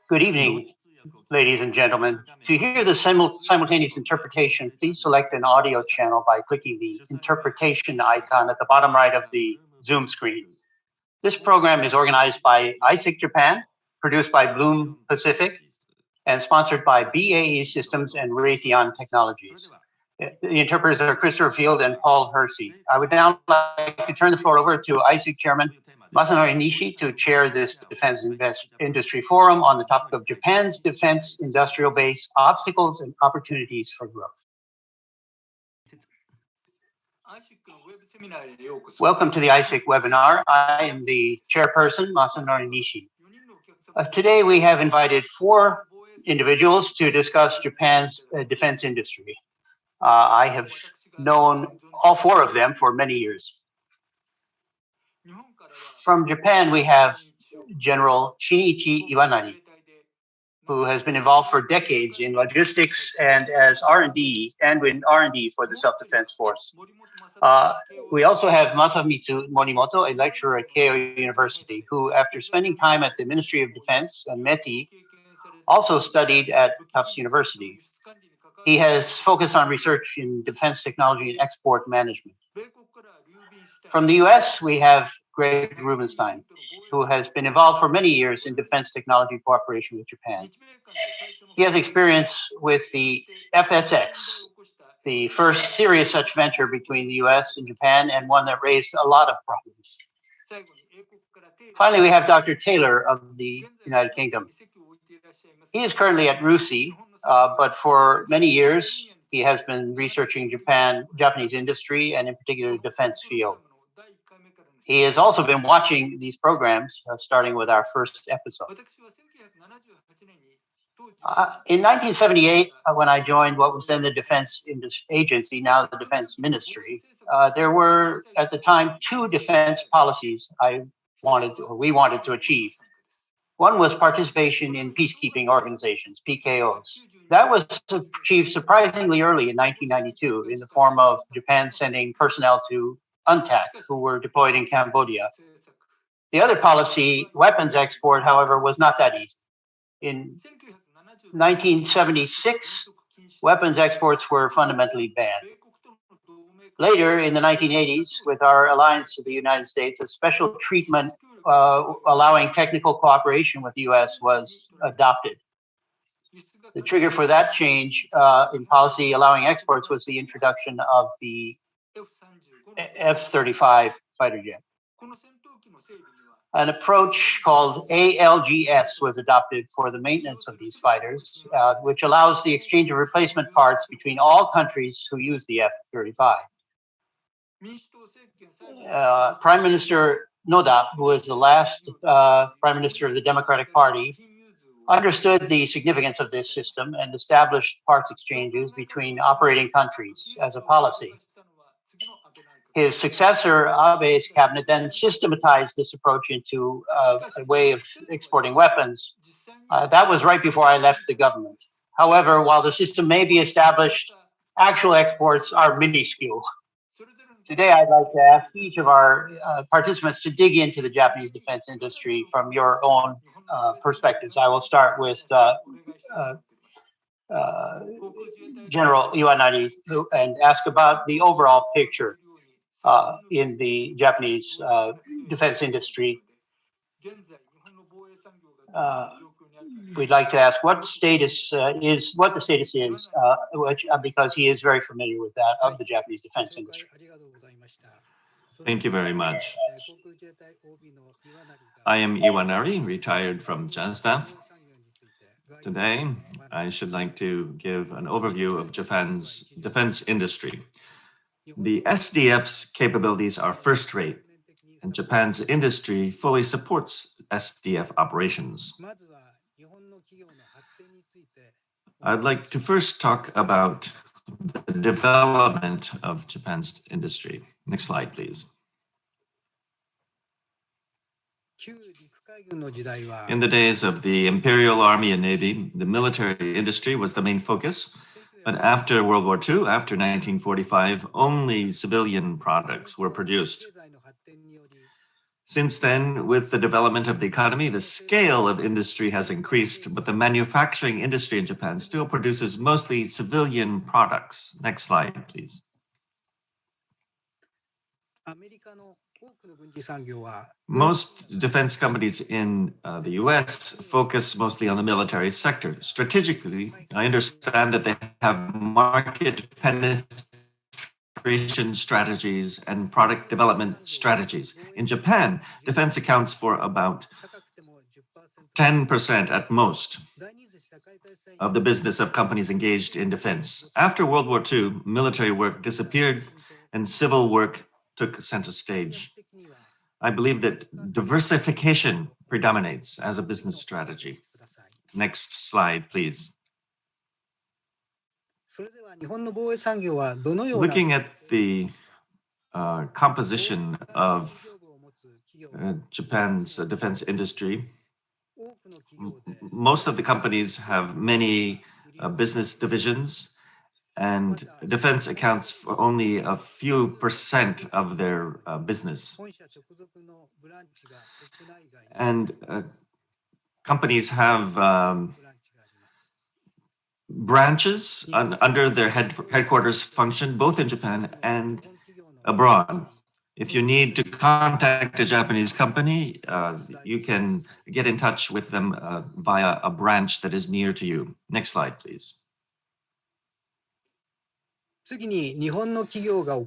Good evening, ladies and gentlemen. To hear the simultaneous interpretation, please select an audio channel by clicking the interpretation icon at the bottom right of the Zoom screen. This program is organized by ISIC Japan, produced by Bloom Pacific, and sponsored by BAE Systems and Raytheon Technologies. The interpreters are Christopher Field and Paul Hersey. I would now like to turn the floor over to ISIC Chairman Masanori Nishi to chair this Defense Industry Forum on the topic of Japan's defense industrial base, obstacles and opportunities for growth. Welcome to the ISIC webinar. I am the chairperson, Masanori Nishi. Today we have invited 4 individuals to discuss Japan's defense industry. I have known all 4 of them for many years. From Japan, we have General Shinichi Iwanari, who has been involved for decades in logistics and as R&D for the Self-Defense Force. We also have Masamitsu Morimoto, a lecturer at Keio University, who, after spending time at the Ministry of Defense and METI, also studied at Tufts University. He has focused on research in defense technology and export management. From the US, we have Greg Rubenstein, who has been involved for many years in defense technology cooperation with Japan. He has experience with the FSX, the first serious such venture between the US and Japan, and one that raised a lot of problems. Finally, we have Dr. Taylor of the United Kingdom. He is currently at RUSI, but for many years, he has been researching Japanese industry, and in particular, the defense field. He has also been watching these programs, starting with our first episode. In 1978, when I joined what was then the Defense Agency, now the Defense Ministry, there were, at the time, 2 defense policies we wanted to achieve. One was participation in peacekeeping organizations, PKOs. That was achieved surprisingly early in 1992 in the form of Japan sending personnel to UNTAC, who were deployed in Cambodia. The other policy, weapons export, however, was not that easy. In 1976, weapons exports were fundamentally banned. Later, in the 1980s, with our alliance to the United States, a special treatment allowing technical cooperation with the US was adopted. The trigger for that change in policy allowing exports was the introduction of the F-35 fighter jet. An approach called ALGS was adopted for the maintenance of these fighters, which allows the exchange of replacement parts between all countries who use the F-35. Prime Minister Noda, who was the last Prime Minister of the Democratic Party, understood the significance of this system and established parts exchanges between operating countries as a policy. His successor, Abe's cabinet, then systematized this approach into a way of exporting weapons. That was right before I left the government. However, while the system may be established, actual exports are minuscule. Today, I'd like to ask each of our participants to dig into the Japanese defense industry from your own perspectives. I will start with General Iwanari and ask about the overall picture in the Japanese defense industry. We'd like to ask what the status is, because he is very familiar with that of the Japanese defense industry. Thank you very much. I am Iwanari, retired from JASDAF. Today, I should like to give an overview of Japan's defense industry. The SDF's capabilities are first-rate, and Japan's industry fully supports SDF operations. I'd like to first talk about the development of Japan's industry. Next slide, please. In the days of the Imperial Army and Navy, the military industry was the main focus. But after World War II, after 1945, only civilian products were produced. Since then, with the development of the economy, the scale of industry has increased, but the manufacturing industry in Japan still produces mostly civilian products. Next slide, please. Most defense companies in the US focus mostly on the military sector. Strategically, I understand that they have market penetration strategies and product development strategies. In Japan, defense accounts for about 10% at most of the business of companies engaged in defense. After World War II, military work disappeared and civil work took center stage. I believe that diversification predominates as a business strategy. Next slide, please. Looking at the composition of Japan's defense industry, most of the companies have many business divisions, and defense accounts for only a few percent of their business. And companies have branches under their headquarters function, both in Japan and abroad. If you need to contact a Japanese company, you can get in touch with them via a branch that is near to you. Next slide, please.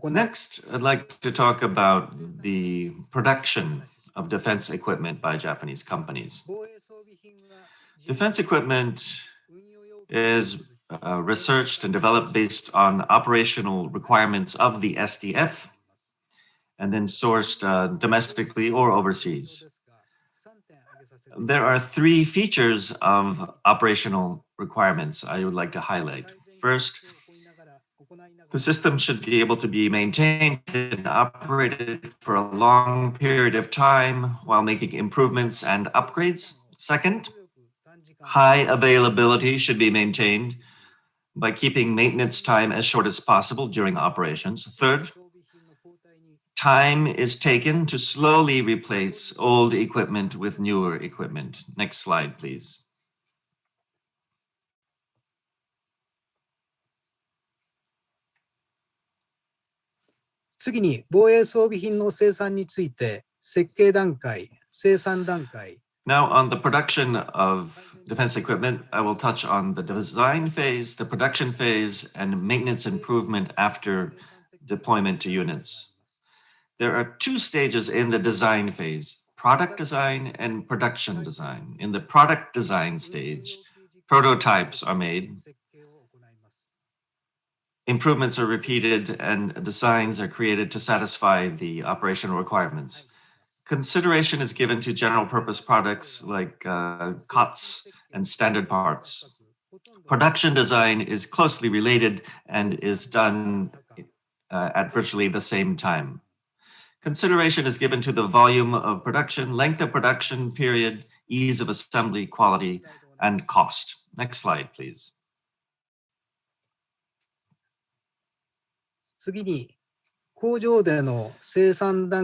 Next, I'd like to talk about the production of defense equipment by Japanese companies. Defense equipment is researched and developed based on operational requirements of the SDF and then sourced domestically or overseas. There are three features of operational requirements I would like to highlight. First, the system should be able to be maintained and operated for a long period of time while making improvements and upgrades. Second, high availability should be maintained by keeping maintenance time as short as possible during operations. Third, time is taken to slowly replace old equipment with newer equipment. Next slide, please. Now, on the production of defense equipment, I will touch on the design phase, the production phase, and maintenance improvement after deployment to units. There are two stages in the design phase: product design and production design. In the product design stage, prototypes are made, improvements are repeated, and designs are created to satisfy the operational requirements. Consideration is given to general purpose products like COTS and standard parts. Production design is closely related and is done at virtually the same time. Consideration is given to the volume of production, length of production period, ease of assembly, quality, and cost. Next slide, please.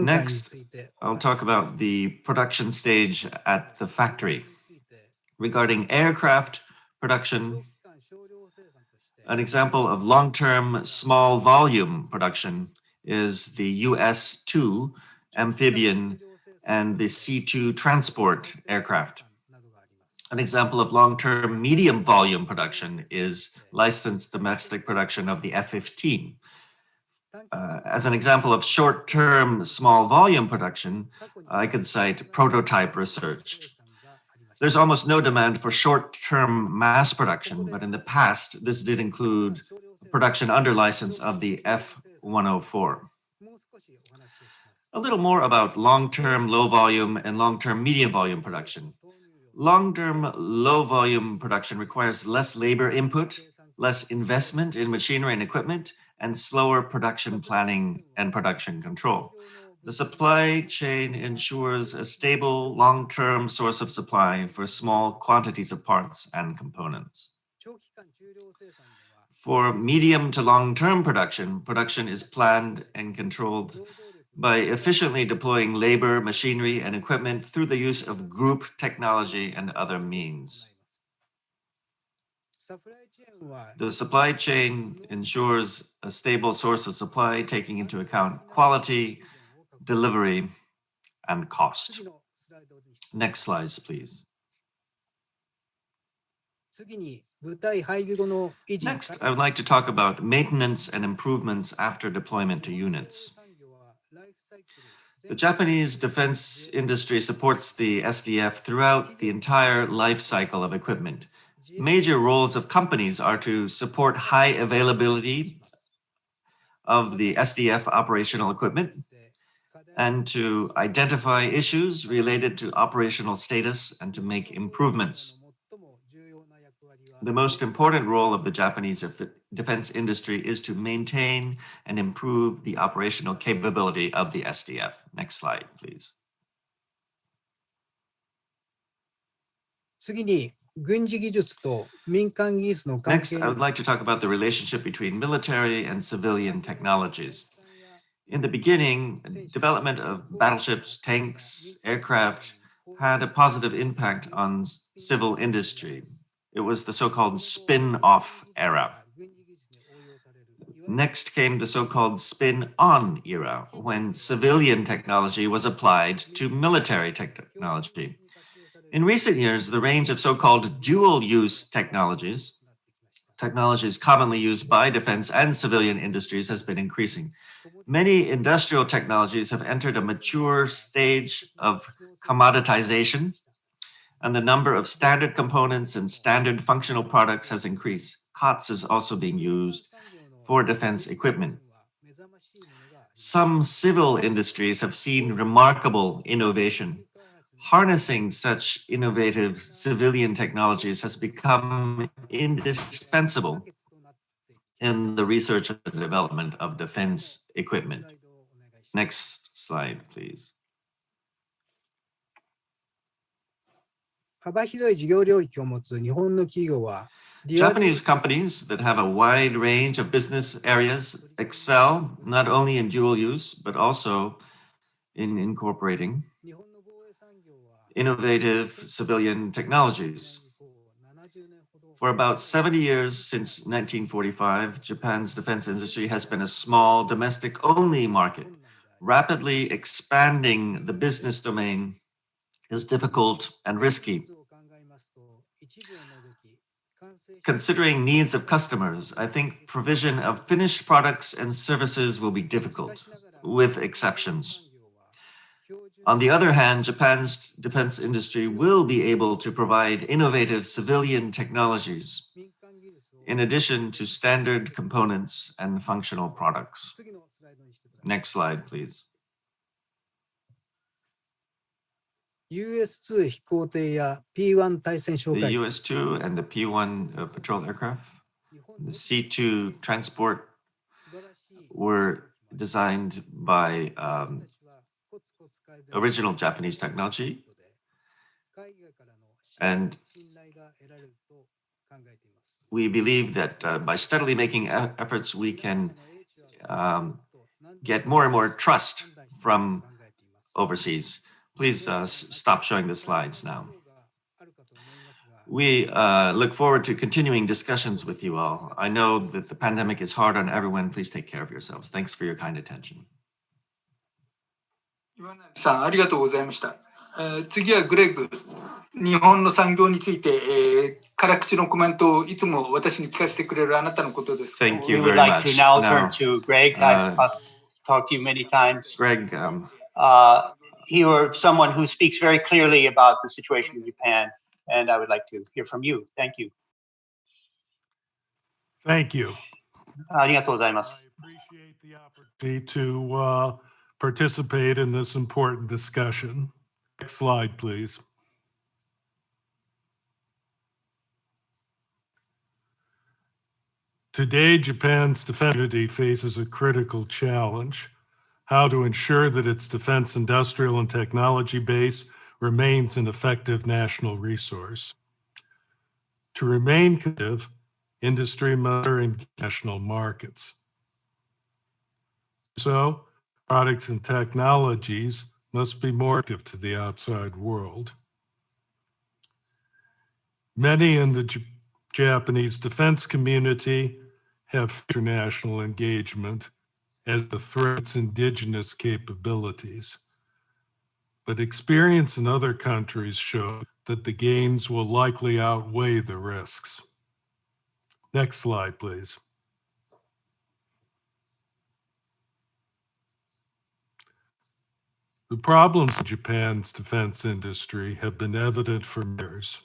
Next, I'll talk about the production stage at the factory. Regarding aircraft production, an example of long-term small volume production is the US-2 amphibian and the C-2 transport aircraft. An example of long-term medium volume production is licensed domestic production of the F-15. As an example of short-term small volume production, I could cite prototype research. There's almost no demand for short-term mass production, but in the past, this did include production under license of the F-104. A little more about long-term low volume and long-term medium volume production. Long-term low volume production requires less labor input, less investment in machinery and equipment, and slower production planning and production control. The supply chain ensures a stable, long-term source of supply for small quantities of parts and components. For medium to long-term production, production is planned and controlled by efficiently deploying labor, machinery, and equipment through the use of group technology and other means. The supply chain ensures a stable source of supply, taking into account quality, delivery, and cost. Next slides, please. Next, I would like to talk about maintenance and improvements after deployment to units. The Japanese defense industry supports the SDF throughout the entire life cycle of equipment. Major roles of companies are to support high availability of the SDF operational equipment and to identify issues related to operational status and to make improvements. The most important role of the Japanese defense industry is to maintain and improve the operational capability of the SDF. Next slide, please. Next, I would like to talk about the relationship between military and civilian technologies. In the beginning, development of battleships, tanks, aircraft had a positive impact on civil industry. It was the so-called spin-off era. Next came the so-called spin-on era, when civilian technology was applied to military technology. In recent years, the range of so-called dual-use technologies commonly used by defense and civilian industries, has been increasing. Many industrial technologies have entered a mature stage of commoditization, and the number of standard components and standard functional products has increased. COTS is also being used for defense equipment. Some civil industries have seen remarkable innovation. Harnessing such innovative civilian technologies has become indispensable in the research and development of defense equipment. Next slide, please. Japanese companies that have a wide range of business areas excel not only in dual use, but also in incorporating innovative civilian technologies. For about 70 years since 1945, Japan's defense industry has been a small, domestic-only market. Rapidly expanding the business domain is difficult and risky. Considering needs of customers, I think provision of finished products and services will be difficult, with exceptions. On the other hand, Japan's defense industry will be able to provide innovative civilian technologies, in addition to standard components and functional products. Next slide, please. The US-2 and the P-1 patrol aircraft, the C-2 transport were designed by original Japanese technology, and we believe that by steadily making efforts, we can get more and more trust from overseas. Please stop showing the slides now. We look forward to continuing discussions with you all. I know that the pandemic is hard on everyone. Please take care of yourselves. Thanks for your kind attention. さん、ありがとうございました。次はグレッグ、日本の産業について、辛口のコメントをいつも私に聞かせてくれるあなたのことです。Thank you We would very like much. to now Now, turn to Greg. I've talked to you many times. Greg, You are someone who speaks very clearly about the situation in Japan, and I would like to hear from you. Thank you. Thank you. ありがとうございます。 I appreciate the opportunity to participate in this important discussion. Next slide, please. Today, Japan's defense community faces a critical challenge: how to ensure that its defense industrial and technology base remains an effective national resource. To remain competitive, industry must enter international markets. So, products and technologies must be more active to the outside world. Many in the Japanese defense community have international engagement as the threat's indigenous capabilities. But experience in other countries show that the gains will likely outweigh the risks. Next slide, please. The problems in Japan's defense industry have been evident for years.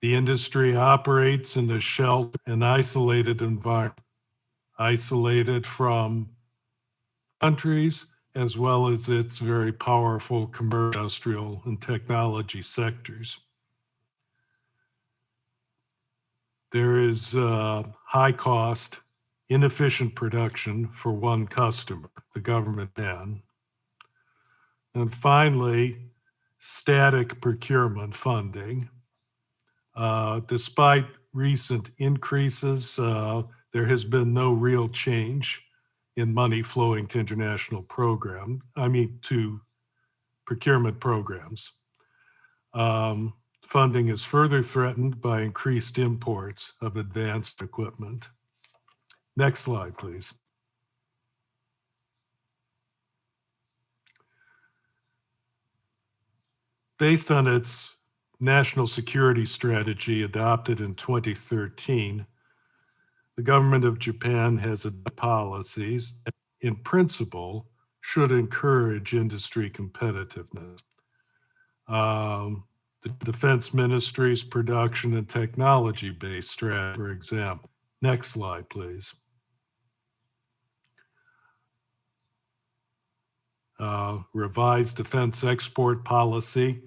The industry operates in a sheltered and isolated environment, isolated from countries as well as its very powerful commercial, industrial, and technology sectors. There is high cost, inefficient production for one customer, the government ban. And finally, static procurement funding. Despite recent increases, there has been no real change in money flowing to international to procurement programs. Funding is further threatened by increased imports of advanced equipment. Next slide, please. Based on its national security strategy adopted in 2013, the government of Japan has adopted policies that, in principle, should encourage industry competitiveness. The Defense Ministry's production and technology-based strategy, for example. Next slide, please. Revised defense export policy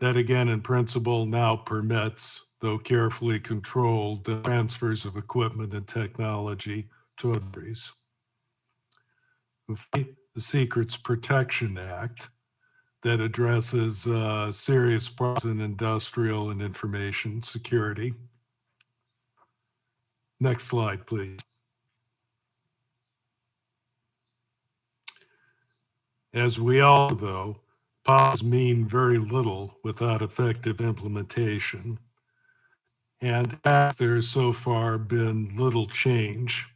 that, again, in principle, now permits, though carefully controlled, transfers of equipment and technology to other countries. The Secrets Protection Act that addresses serious problems in industrial and information security. Next slide, please. As we all know, though, policies mean very little without effective implementation. And as there has so far been little change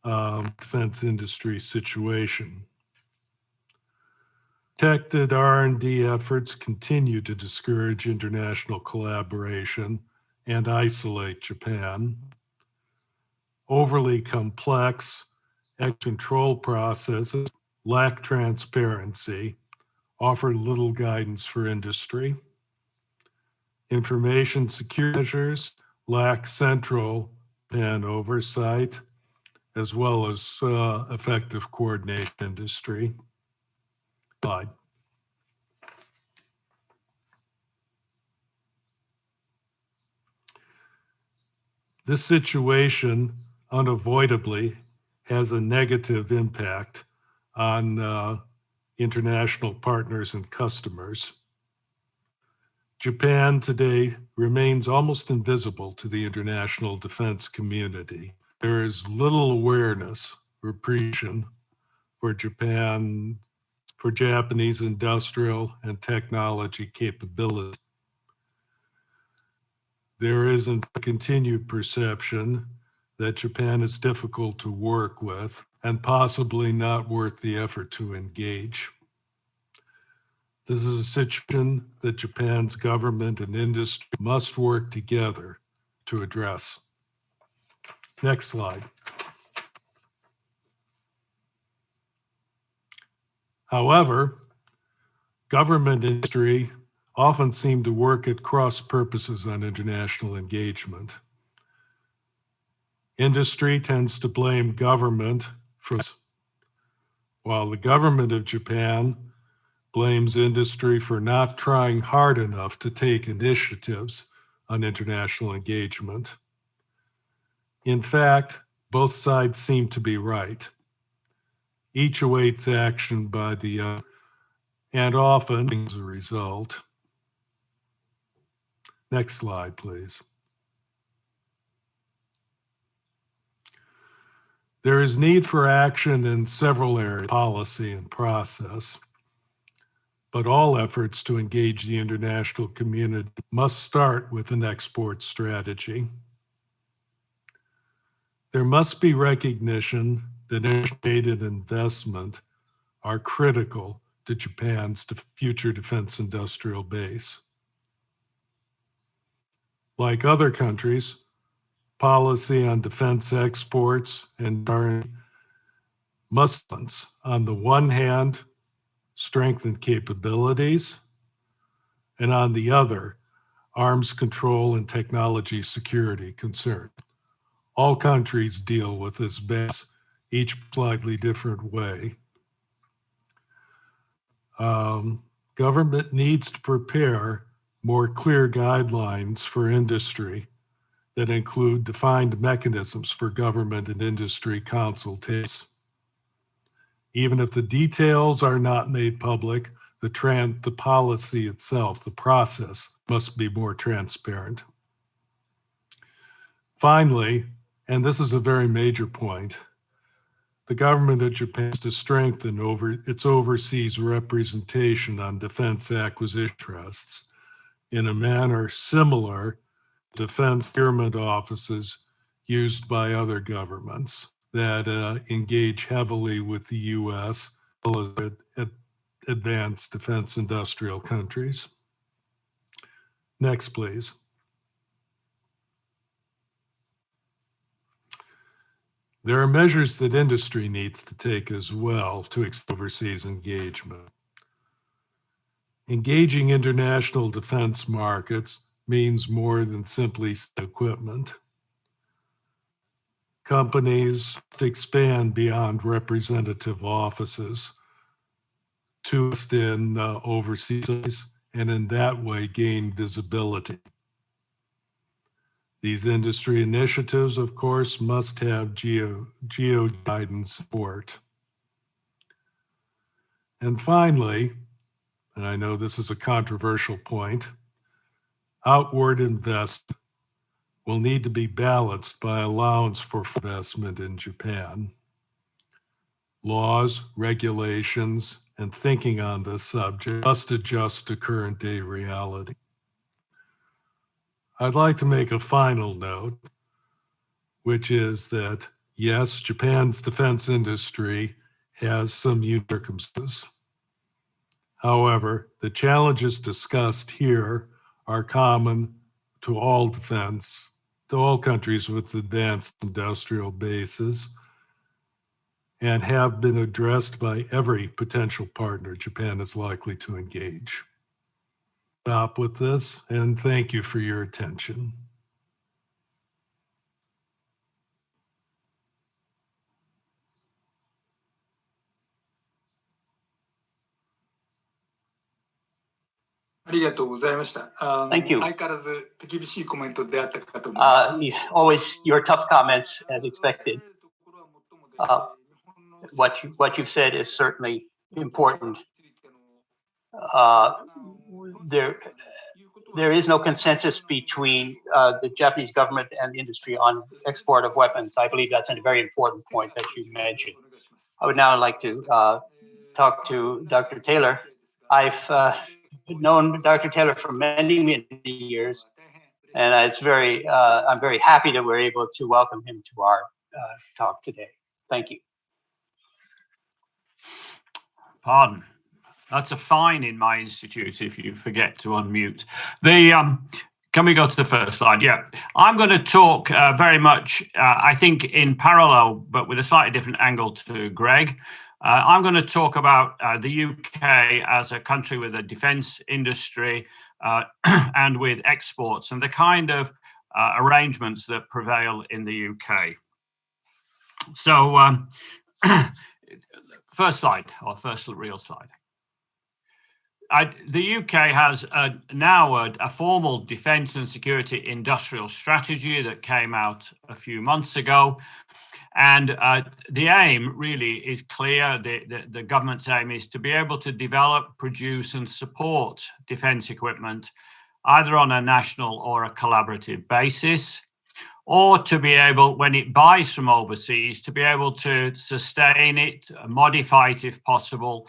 defense industry situation. Protected R&D efforts continue to discourage international collaboration and isolate Japan. Overly complex control processes lack transparency, offer little guidance for industry. Information security measures lack central and oversight, as well as effective coordination industry. Slide. This situation unavoidably has a negative impact on international partners and customers. Japan today remains almost invisible to the international defense community. There is little awareness or appreciation for Japanese industrial and technology capabilities. There is a continued perception that Japan is difficult to work with and possibly not worth the effort to engage. This is a situation that Japan's government and industry must work together to address. Next slide. However, government and industry often seem to work at cross purposes on international engagement. Industry tends to blame government for this, while the government of Japan blames industry for not trying hard enough to take initiatives on international engagement. In fact, both sides seem to be right. Each awaits action by the other, and often as a result. Next slide, please. There is need for action in several areas, policy and process, but all efforts to engage the international community must start with an export strategy. There must be recognition that aid and investment are critical to Japan's future defense industrial base. Like other countries, policy on defense exports and R&D must, on the one hand, strengthen capabilities, and on the other, arms control and technology security concerns. All countries deal with this balance, each slightly different way. Government needs to prepare more clear guidelines for industry that include defined mechanisms for government and industry consultations. Even if the details are not made public, the policy itself, the process, must be more transparent. Finally, and this is a very major point, the government of Japan has to strengthen its overseas representation on defense acquisition trusts in a manner similar to defense procurement offices used by other governments that engage heavily with the U.S. as well as advanced defense industrial countries. Next, please. There are measures that industry needs to take as well to overseas engagement. Engaging international defense markets means more than simply equipment. Companies must expand beyond representative offices to invest in overseas and in that way gain visibility. These industry initiatives, of course, must have geo guidance support. And finally, and I know this is a controversial point, outward investment will need to be balanced by allowance for investment in Japan. Laws, regulations, and thinking on this subject must adjust to current day reality. I'd like to make a final note, which is that, yes, Japan's defense industry has some unique circumstances. However, the challenges discussed here are common to all countries with advanced industrial bases, and have been addressed by every potential partner Japan is likely to engage. Stop with this, and thank you for your attention. Thank you. 相変わらず手厳しいコメントであったかと思います。Always your tough comments as expected. What you've said is certainly important. There is no consensus between the Japanese government and the industry on export of weapons. I believe that's a very important point that you mentioned. I would now like to talk to Dr. Taylor. I've known Dr. Taylor for many, many years, and I'm very happy that we're able to welcome him to our talk today. Thank you. Pardon. That's a fine in my institute if you forget to unmute. Can we go to the first slide? Yeah. I'm going to talk very much, I think, in parallel, but with a slightly different angle to Greg. I'm going to talk about the UK as a country with a defense industry and with exports and the kind of arrangements that prevail in the UK. So first slide, or first real slide. The UK has now a formal defence and security industrial strategy that came out a few months ago. And the aim really is clear. The government's aim is to be able to develop, produce and support defence equipment, either on a national or a collaborative basis, or to be able, when it buys from overseas, to be able to sustain it, modify it if possible,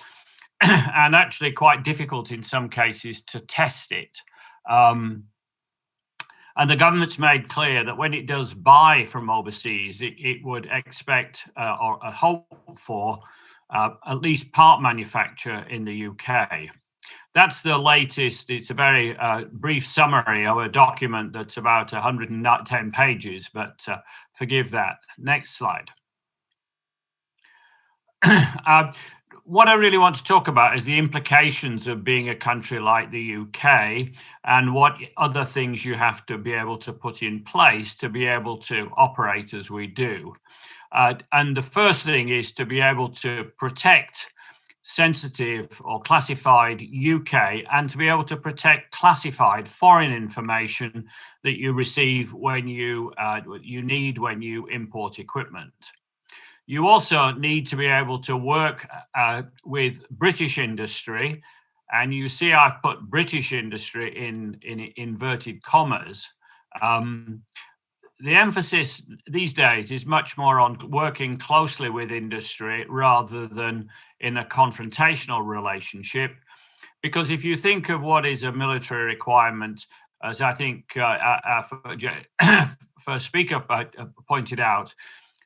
and actually quite difficult in some cases to test it. And the government's made clear that when it does buy from overseas, it would expect or hope for at least part manufacture in the UK. That's the latest. It's a very brief summary of a document that's about 110 pages, but forgive that. Next slide. What I really want to talk about is the implications of being a country like the UK and what other things you have to be able to put in place to be able to operate as we do. And the first thing is to be able to protect sensitive or classified UK and to be able to protect classified foreign information that you receive when you need when you import equipment. You also need to be able to work with British industry, and you see I've put British industry in inverted commas. The emphasis these days is much more on working closely with industry rather than in a confrontational relationship. Because if you think of what is a military requirement, as I think our first speaker pointed out,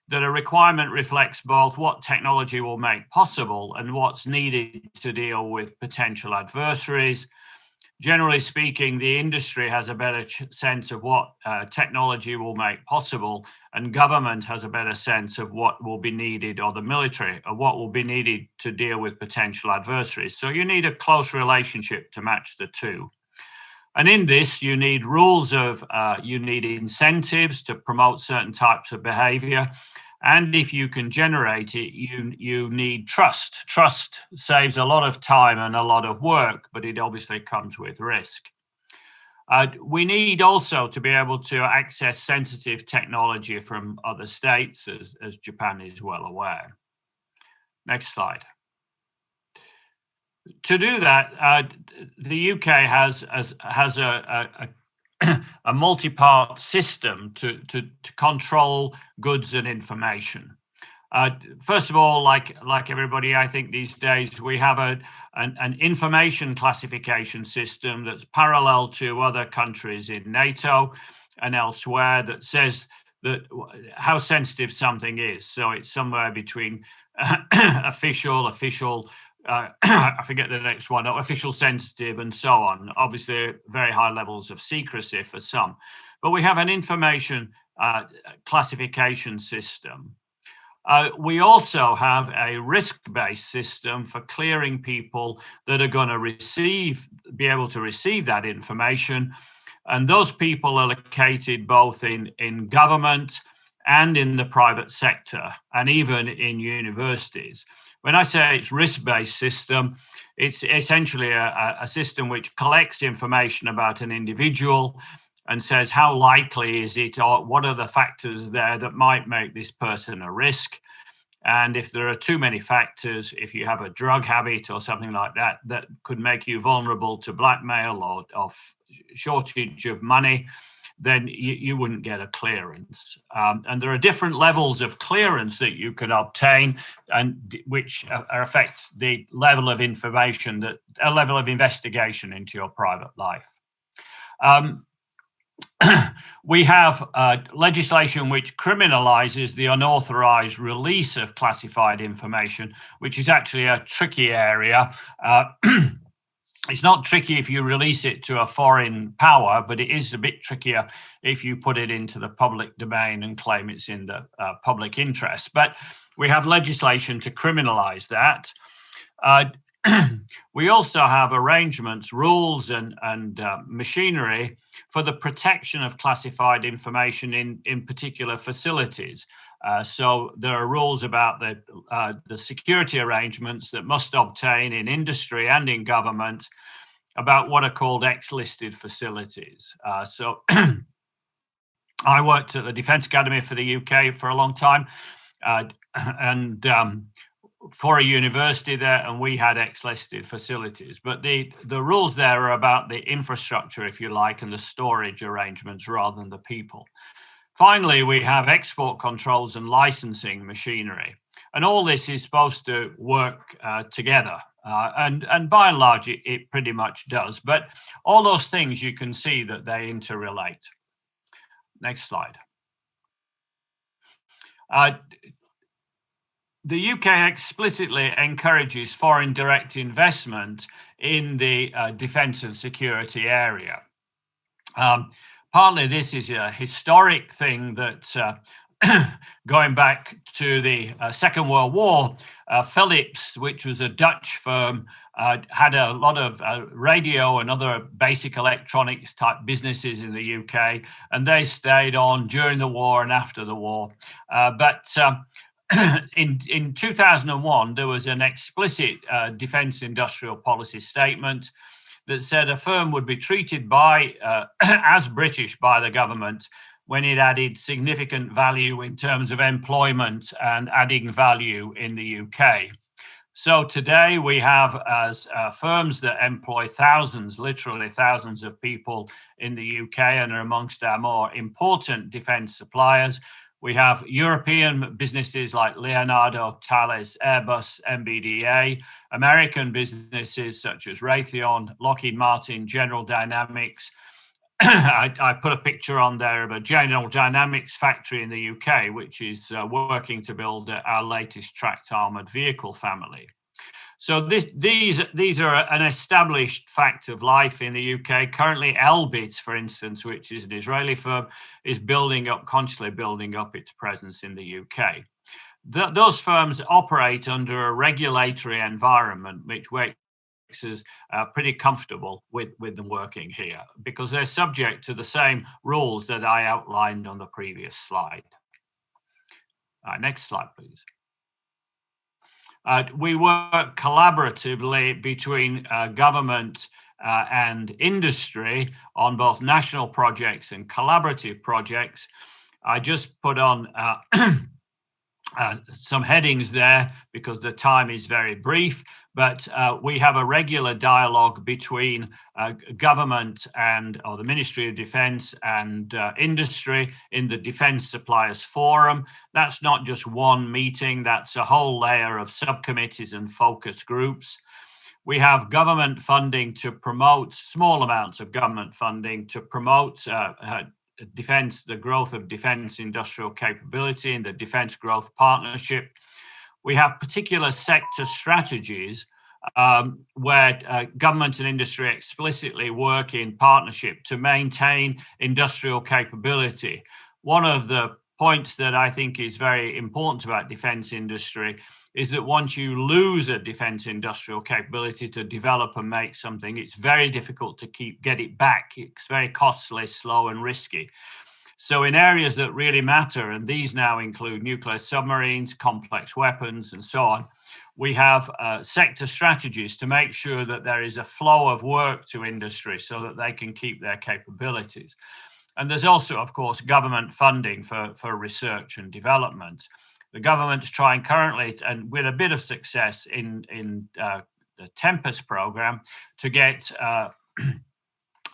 that a requirement reflects both what technology will make possible and what's needed to deal with potential adversaries. Generally speaking, the industry has a better sense of what technology will make possible, and government has a better sense of what will be needed, or the military, or what will be needed to deal with potential adversaries. So you need a close relationship to match the two. And in this, you need rules you need incentives to promote certain types of behavior. And if you can generate it, you need trust. Trust saves a lot of time and a lot of work, but it obviously comes with risk. We need also to be able to access sensitive technology from other states, as Japan is well aware. Next slide. To do that, the UK has a multi-part system to control goods and information. First of all, like everybody, I think these days we have an information classification system that's parallel to other countries in NATO and elsewhere that says that how sensitive something is. So it's somewhere between official, I forget the next one, official sensitive and so on. Obviously, very high levels of secrecy for some. But we have an information classification system. We also have a risk-based system for clearing people that are going to be able to receive that information. And those people are located both in government and in the private sector, and even in universities. When I say it's risk-based system, it's essentially a system which collects information about an individual and says how likely is it, or what are the factors there that might make this person a risk. And if there are too many factors, if you have a drug habit or something like that, that could make you vulnerable to blackmail or shortage of money, then you wouldn't get a clearance. And there are different levels of clearance that you can obtain, and which affects the level of information, a level of investigation into your private life. We have legislation which criminalizes the unauthorized release of classified information, which is actually a tricky area. It's not tricky if you release it to a foreign power, but it is a bit trickier if you put it into the public domain and claim it's in the public interest. But we have legislation to criminalize that. We also have arrangements, rules, and machinery for the protection of classified information in particular facilities. So there are rules about the security arrangements that must obtain in industry and in government about what are called X-listed facilities. So I worked at the Defence Academy for the UK for a long time, and for a university there, and we had X-listed facilities. But the rules there are about the infrastructure, if you like, and the storage arrangements rather than the people. Finally, we have export controls and licensing machinery. And all this is supposed to work together. And by and large, it pretty much does. But all those things, you can see that they interrelate. Next slide. The UK explicitly encourages foreign direct investment in the defence and security area. Partly this is a historic thing that going back to the Second World War, Philips, which was a Dutch firm, had a lot of radio and other basic electronics type businesses in the UK, and they stayed on during the war and after the war. In 2001, there was an explicit defence industrial policy statement that said a firm would be treated as British by the government when it added significant value in terms of employment and adding value in the UK. So today we have as firms that employ thousands, literally thousands of people in the UK and are amongst our more important defence suppliers. We have European businesses like Leonardo, Thales, Airbus, MBDA, American businesses such as Raytheon, Lockheed Martin, General Dynamics. I put a picture on there of a General Dynamics factory in the UK, which is working to build our latest tracked armored vehicle family. So these are an established fact of life in the UK. Currently, Elbit, for instance, which is an Israeli firm, is consciously building up its presence in the UK. Those firms operate under a regulatory environment, which makes us pretty comfortable with them working here, because they're subject to the same rules that I outlined on the previous slide. Next slide, please. We work collaboratively between government and industry on both national projects and collaborative projects. I just put on some headings there because the time is very brief, but we have a regular dialogue between government or the Ministry of Defence and industry in the Defence Suppliers Forum. That's not just one meeting, that's a whole layer of subcommittees and focus groups. We have government funding to promote, small amounts of government funding to promote defence, the growth of defence industrial capability in the Defence Growth Partnership. We have particular sector strategies where government and industry explicitly work in partnership to maintain industrial capability. One of the points that I think is very important about defence industry is that once you lose a defence industrial capability to develop and make something, it's very difficult to get it back. It's very costly, slow, and risky. So in areas that really matter, and these now include nuclear submarines, complex weapons, and so on, we have sector strategies to make sure that there is a flow of work to industry so that they can keep their capabilities. And there's also, of course, government funding for research and development. The government's trying currently, and with a bit of success in the Tempest program, to get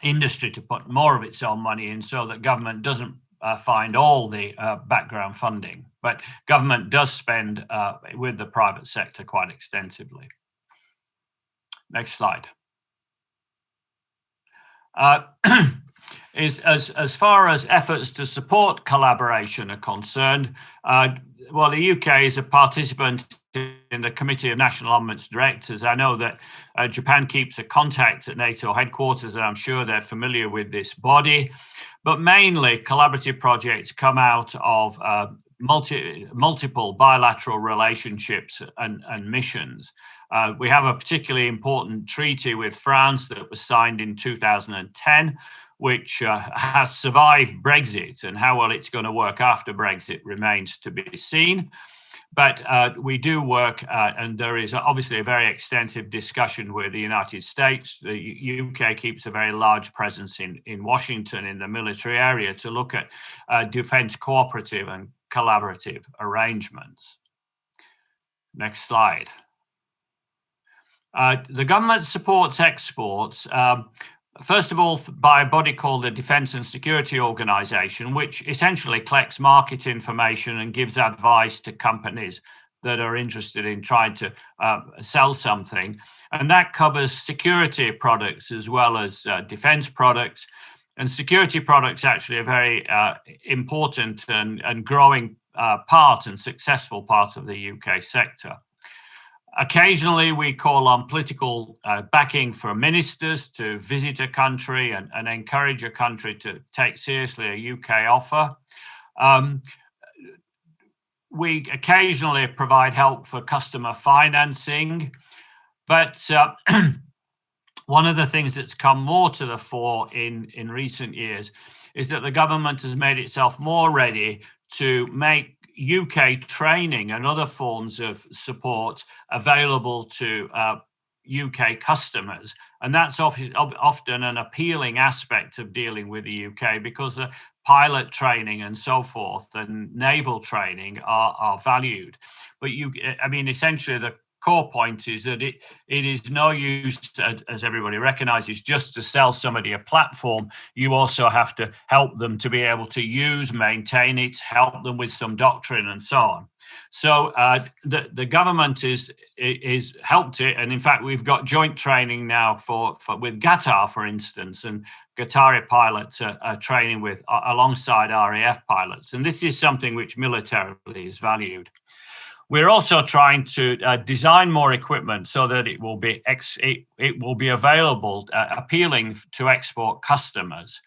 industry to put more of its own money in so that government doesn't find all the background funding. But government does spend with the private sector quite extensively. Next slide. As far as efforts to support collaboration are concerned, well, the UK is a participant in the Committee of National Armaments Directors. I know that Japan keeps a contact at NATO headquarters, and I'm sure they're familiar with this body. But mainly, collaborative projects come out of multiple bilateral relationships and missions. We have a particularly important treaty with France that was signed in 2010, which has survived Brexit, and how well it's going to work after Brexit remains to be seen. But we do work, and there is obviously a very extensive discussion with the United States. The UK keeps a very large presence in Washington in the military area to look at defense cooperative and collaborative arrangements. Next slide. The government supports exports First of all, by a body called the Defense and Security Organization, which essentially collects market information and gives advice to companies that are interested in trying to sell something. And that covers security products as well as defense products. And security products actually a very important and growing part and successful part of the UK sector. Occasionally, we call on political backing for ministers to visit a country and encourage a country to take seriously a UK offer. We occasionally provide help for customer financing, but one of the things that's come more to the fore in recent years is that the government has made itself more ready to make UK training and other forms of support available to UK customers. And that's often an appealing aspect of dealing with the UK, because the pilot training and so forth and naval training are valued. But essentially the core point is that it is no use, as everybody recognizes, just to sell somebody a platform. You also have to help them to be able to use, maintain it, help them with some doctrine and so on. So the government is helped it, and in fact we've got joint training now with Qatar, for instance, and Qatari pilots are training with alongside RAF pilots, and this is something which militarily is valued. We're also trying to design more equipment so that it will be available, appealing to export customers.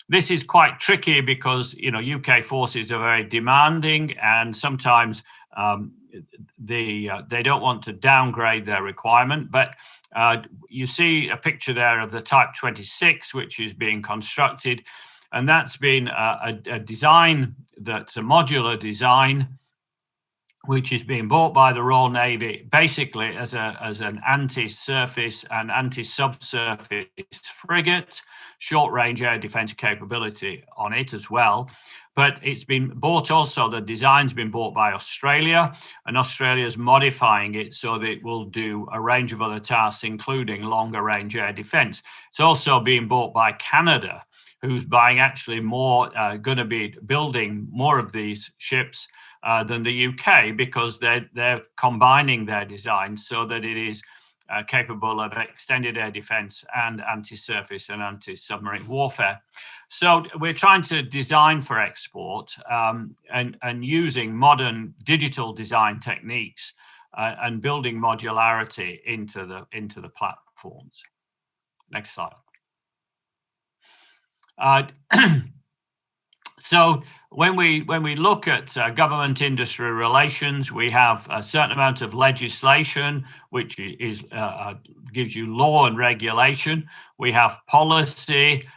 This is quite tricky because UK forces are very demanding, and sometimes they don't want to downgrade their requirement. But you see a picture there of the Type 26, which is being constructed, and that's been a design that's a modular design, which is being bought by the Royal Navy basically as an anti-surface and anti-subsurface frigate, short-range air defense capability on it as well. But it's been bought also, the design's been bought by Australia, and Australia's modifying it so that it will do a range of other tasks, including longer range air defense. It's also being bought by Canada, who's buying actually more, going to be building more of these ships than the UK, because they're combining their design so that it is capable of extended air defense and anti-surface and anti-submarine warfare. So we're trying to design for export and using modern digital design techniques and building modularity into the platforms. Next slide. So when we look at government-industry relations, we have a certain amount of legislation, which is gives you law and regulation. We have policy,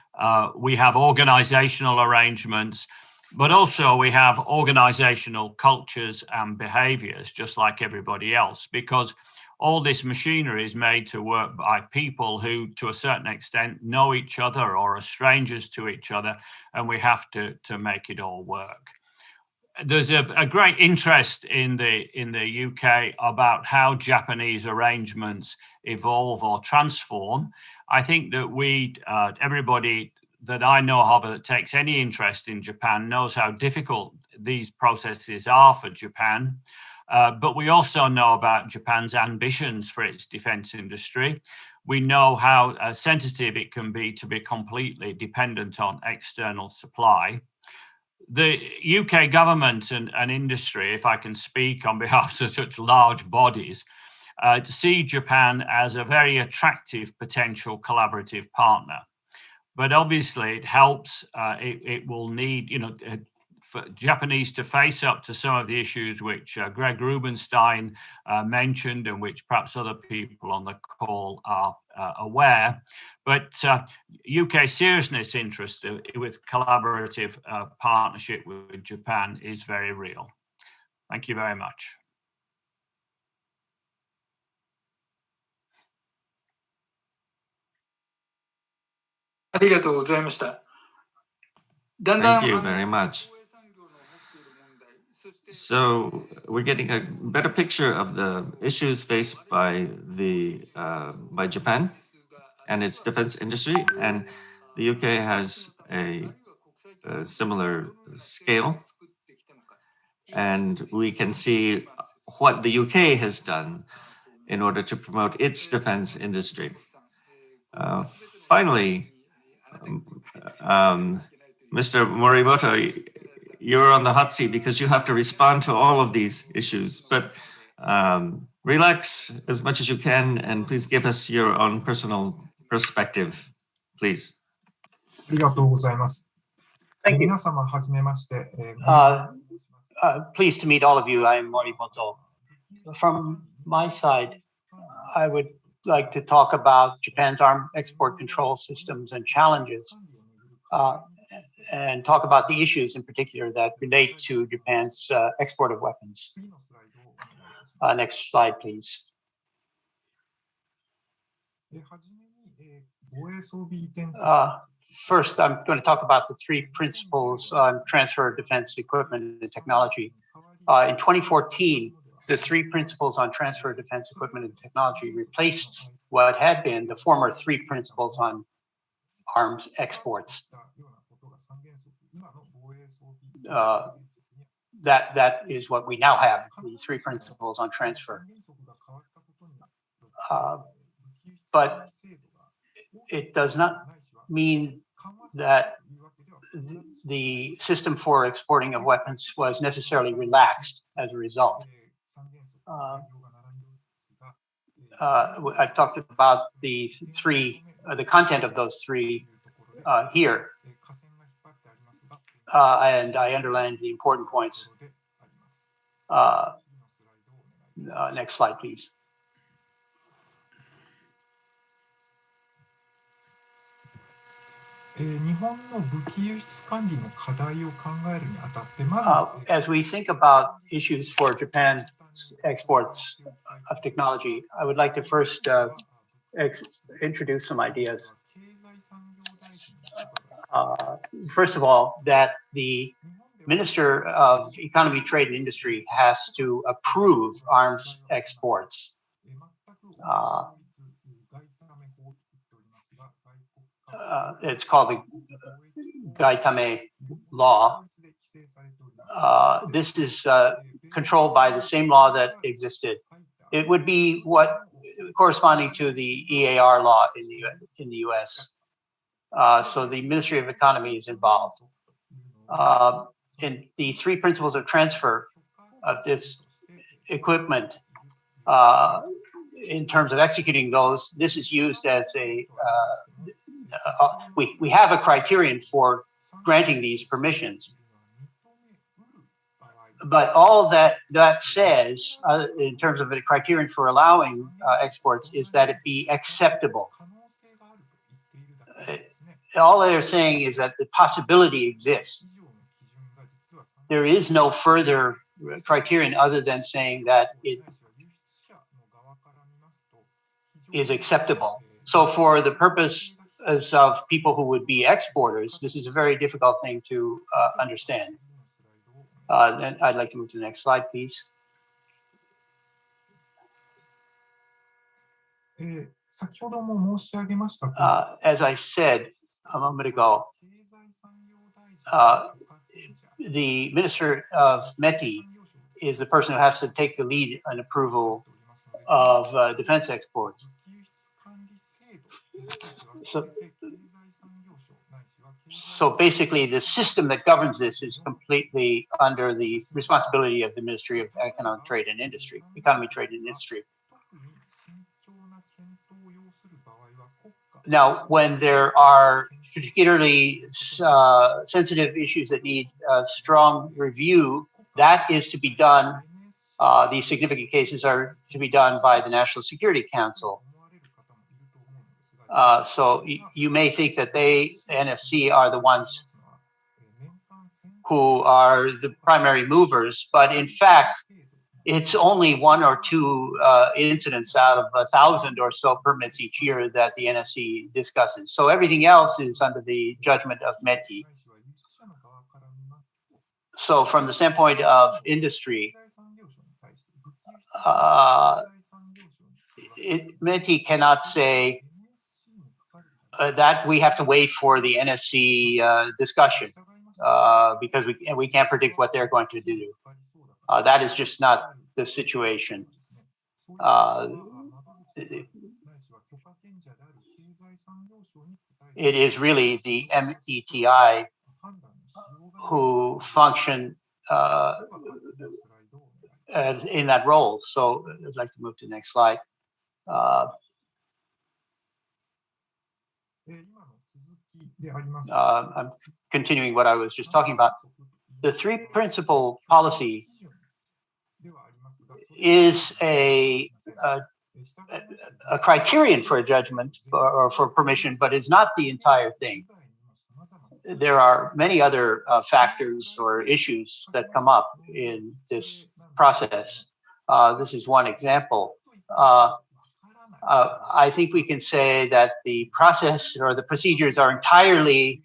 we have organizational arrangements, but also we have organizational cultures and behaviors, just like everybody else, because all this machinery is made to work by people who, to a certain extent, know each other or are strangers to each other, and we have to make it all work. There's a great interest in the UK about how Japanese arrangements evolve or transform. I think that everybody that I know of that takes any interest in Japan knows how difficult these processes are for Japan. But we also know about Japan's ambitions for its defense industry. We know how sensitive it can be to be completely dependent on external supply. The UK government and industry, if I can speak on behalf of such large bodies, see Japan as a very attractive potential collaborative partner. But obviously it helps, it will need, for Japanese to face up to some of the issues which Greg Rubenstein mentioned, and which perhaps other people on the call are aware. But UK seriousness interest with collaborative partnership with Japan is very real. Thank you very much. Thank you very much. So we're getting a better picture of the issues faced by Japan. and its defense industry, and the UK has a similar scale. And we can see what the UK has done in order to promote its defense industry. Finally, Mr. Morimoto, you're on the hot seat because you have to respond to all of these issues, but relax as much as you can, and please give us your own personal perspective, please. ありがとうございます。Thank you. 皆様、はじめまして。Pleased to meet all of you. I am Morimoto. From my side, I would like to talk about Japan's arms export control systems and challenges, and talk about the issues in particular that relate to Japan's export of weapons. Next slide, please. First, I'm going to talk about the three principles on transfer of defense equipment and technology. In 2014, the three principles on transfer of defense equipment and technology replaced what had been the former three principles on arms exports. That is what we now have, the three principles on transfer. But it does not mean that the system for exporting of weapons was necessarily relaxed as a result. I've talked about the content of those three here, and I underlined the important points. Next slide, please. As we think about issues for Japan's exports of technology, I would like to first introduce some ideas. First of all, that the Minister of Economy, Trade and Industry has to approve arms exports. It's called the Gaitame law. This is controlled by the same law that existed. It would be what corresponding to the EAR law in the US. So the Ministry of Economy is involved. In the three principles of transfer of this equipment, in terms of executing those, this is used as a we have a criterion for granting these permissions. But all that says, in terms of a criterion for allowing exports, is that it be acceptable. All they're saying is that the possibility exists. There is no further criterion other than saying that it is acceptable. So for the purpose of people who would be exporters, this is a very difficult thing to understand. Then I'd like to move to the next slide, please. As I said a moment ago, the Minister of METI is the person who has to take the lead on approval of defense exports. So basically, the system that governs this is completely under the responsibility of the Ministry of Economic Trade and Industry, Economy, Trade and Industry. Now, when there are particularly sensitive issues that need strong review, that is to be done. These significant cases are to be done by the National Security Council. So you may think that they, NSC, are the ones who are the primary movers, but in fact, it's only one or two incidents out of 1,000 or so permits each year that the NSC discusses. So everything else is under the judgment of METI. So from the standpoint of industry, METI cannot say that we have to wait for the NSC discussion because we can't predict what they're going to do. That is just not the situation. It is really the METI who function as in that role. So I'd like to move to the next slide. I'm continuing what I was just talking about. The three principal policy is a criterion for a judgment or for permission, but it's not the entire thing. There are many other factors or issues that come up in this process. This is one example. I think we can say that the process or the procedures are entirely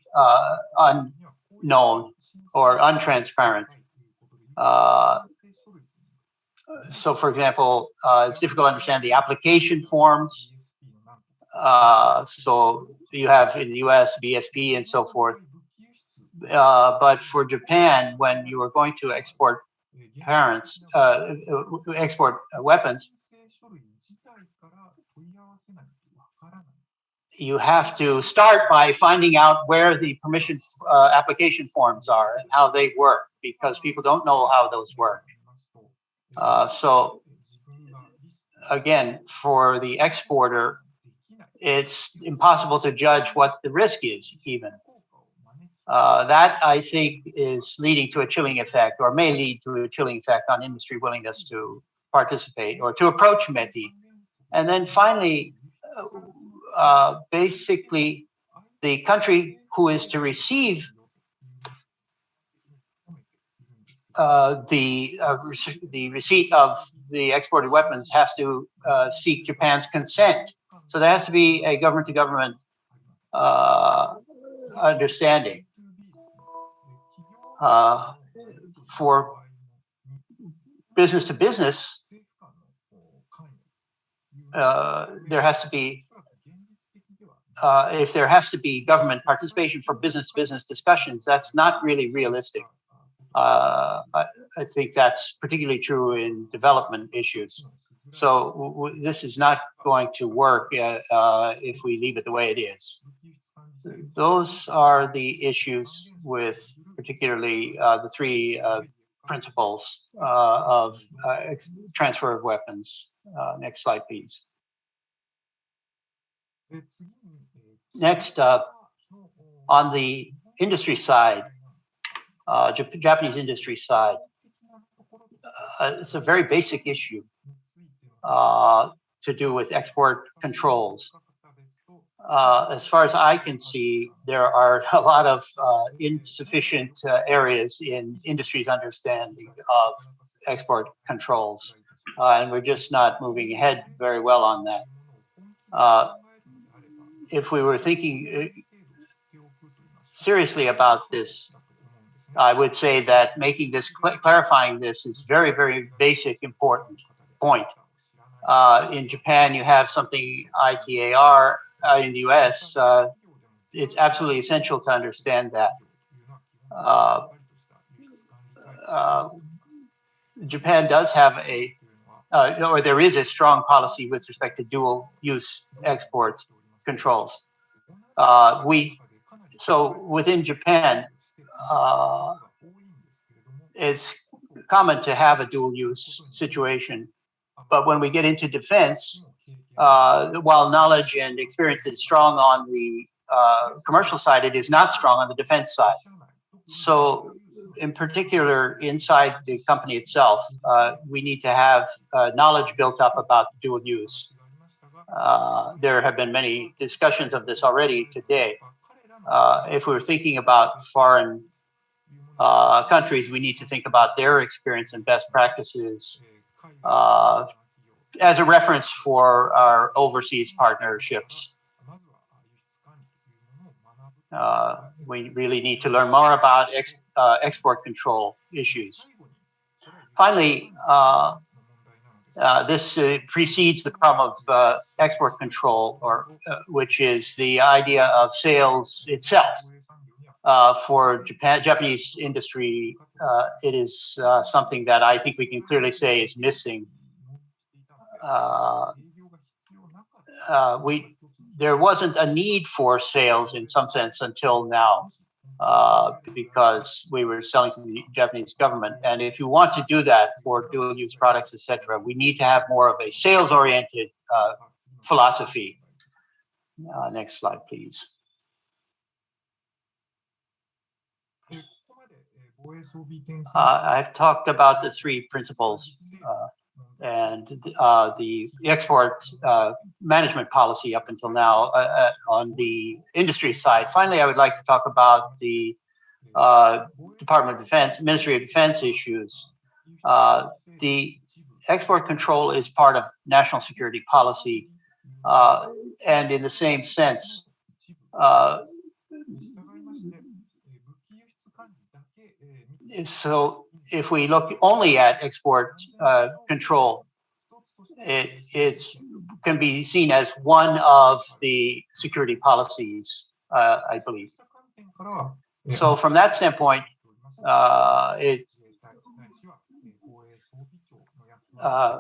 unknown or untransparent. So, for example, it's difficult to understand the application forms. So you have in the US, BSP and so forth. But for Japan, when you are going to export weapons, you have to start by finding out where the permission application forms are and how they work, because people don't know how those work. So again, for the exporter, it's impossible to judge what the risk is even. That, I think, is leading to a chilling effect, or may lead to a chilling effect on industry willingness to participate or to approach METI. And then finally, basically, the country who is to receive the receipt of the exported weapons has to seek Japan's consent. So there has to be a government-to-government understanding. For business to business, there has to be, if there has to be government participation for business to business discussions, that's not really realistic. I think that's particularly true in development issues. So this is not going to work if we leave it the way it is. Those are the issues with particularly the three principles of transfer of weapons. Next slide, please. Next, on the industry side, Japanese industry side, it's a very basic issue to do with export controls. As far as I can see, there are a lot of insufficient areas in industry's understanding of export controls, and we're just not moving ahead very well on that. If we were thinking seriously about this, I would say that making this, clarifying this is very, very basic, important point. In Japan, you have something ITAR. In the US, it's absolutely essential to understand that. Japan does have or there is a strong policy with respect to dual use exports controls. So within Japan, it's common to have a dual use situation. But when we get into defense, while knowledge and experience is strong on the commercial side, it is not strong on the defense side. So in particular, inside the company itself, we need to have knowledge built up about the dual use. There have been many discussions of this already today. If we're thinking about foreign countries, we need to think about their experience and best practices as a reference for our overseas partnerships. We really need to learn more about export control issues. Finally, This precedes the problem of export control, which is the idea of sales itself. For Japanese industry, it is something that I think we can clearly say is missing. There wasn't a need for sales in some sense until now, because we were selling to the Japanese government. And if you want to do that for dual use products, etc., we need to have more of a sales oriented philosophy. Next slide, please. I've talked about the three principles and the export management policy up until now on the industry side. Finally, I would like to talk about the Department of Defense, Ministry of Defense issues. The export control is part of national security policy, and in the same sense, so if we look only at export control, it can be seen as one of the security policies, I believe. So from that standpoint,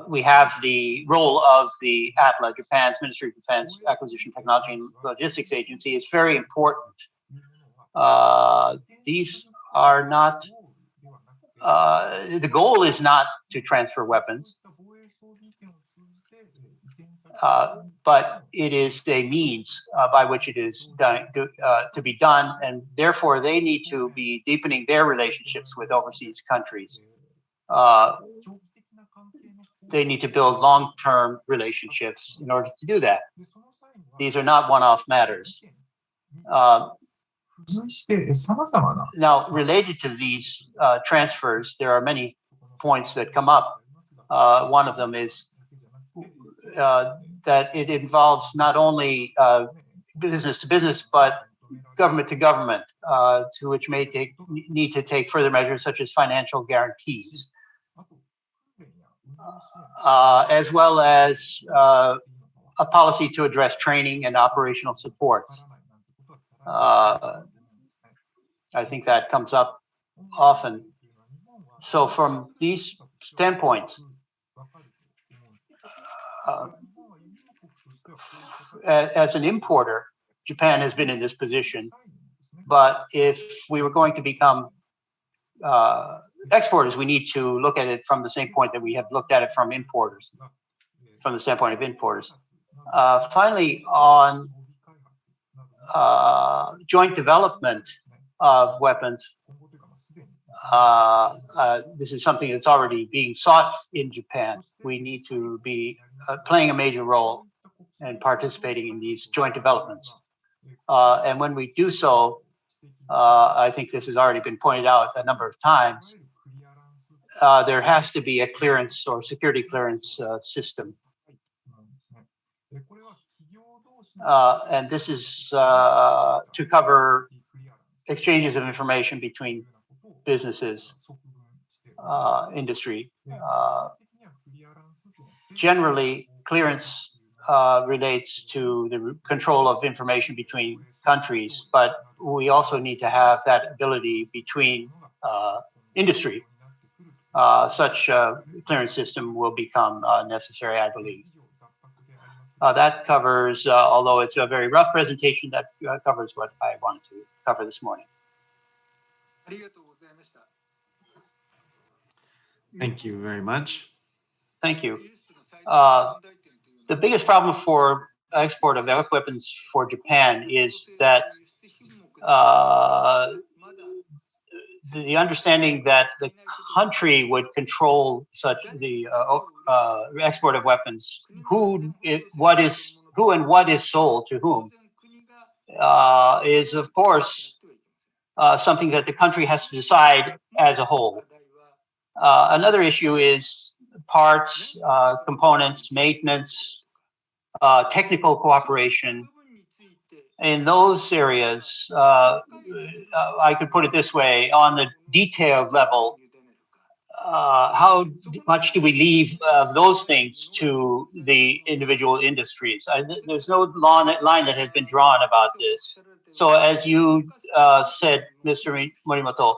we have the role of the ATLA, Japan's Ministry of Defense Acquisition Technology and Logistics Agency, is very important. These are not, the goal is not to transfer weapons, but it is a means by which it is done, to be done, and therefore they need to be deepening their relationships with overseas countries. They need to build long-term relationships in order to do that. These are not one-off matters. Now, related to these transfers, there are many points that come up. One of them is that it involves not only business to business, but government to government, to which may need to take further measures such as financial guarantees, as well as a policy to address training and operational support. I think that comes up often. So from these standpoints, as an importer, Japan has been in this position. But if we were going to become exporters, we need to look at it from the same point that we have looked at it from importers, from the standpoint of importers. Finally, on joint development of weapons, this is something that's already being sought in Japan. We need to be playing a major role and participating in these joint developments. And when we do so, I think this has already been pointed out a number of times, there has to be a clearance or security clearance system. And this is to cover exchanges of information between businesses, industry. Generally, clearance relates to the control of information between countries, but we also need to have that ability between industry. Such a clearance system will become necessary, I believe. That covers, although it's a very rough presentation, that covers what I wanted to cover this morning. Thank you very much. Thank you. The biggest problem for export of weapons for Japan is that the understanding that the country would control such the export of weapons, who and what is sold to whom, is of course something that the country has to decide as a whole. Another issue is parts, components, maintenance, technical cooperation. In those areas, I could put it this way, on the detailed level, how much do we leave those things to the individual industries? There's no line that has been drawn about this. So as you said, Mr. Morimoto,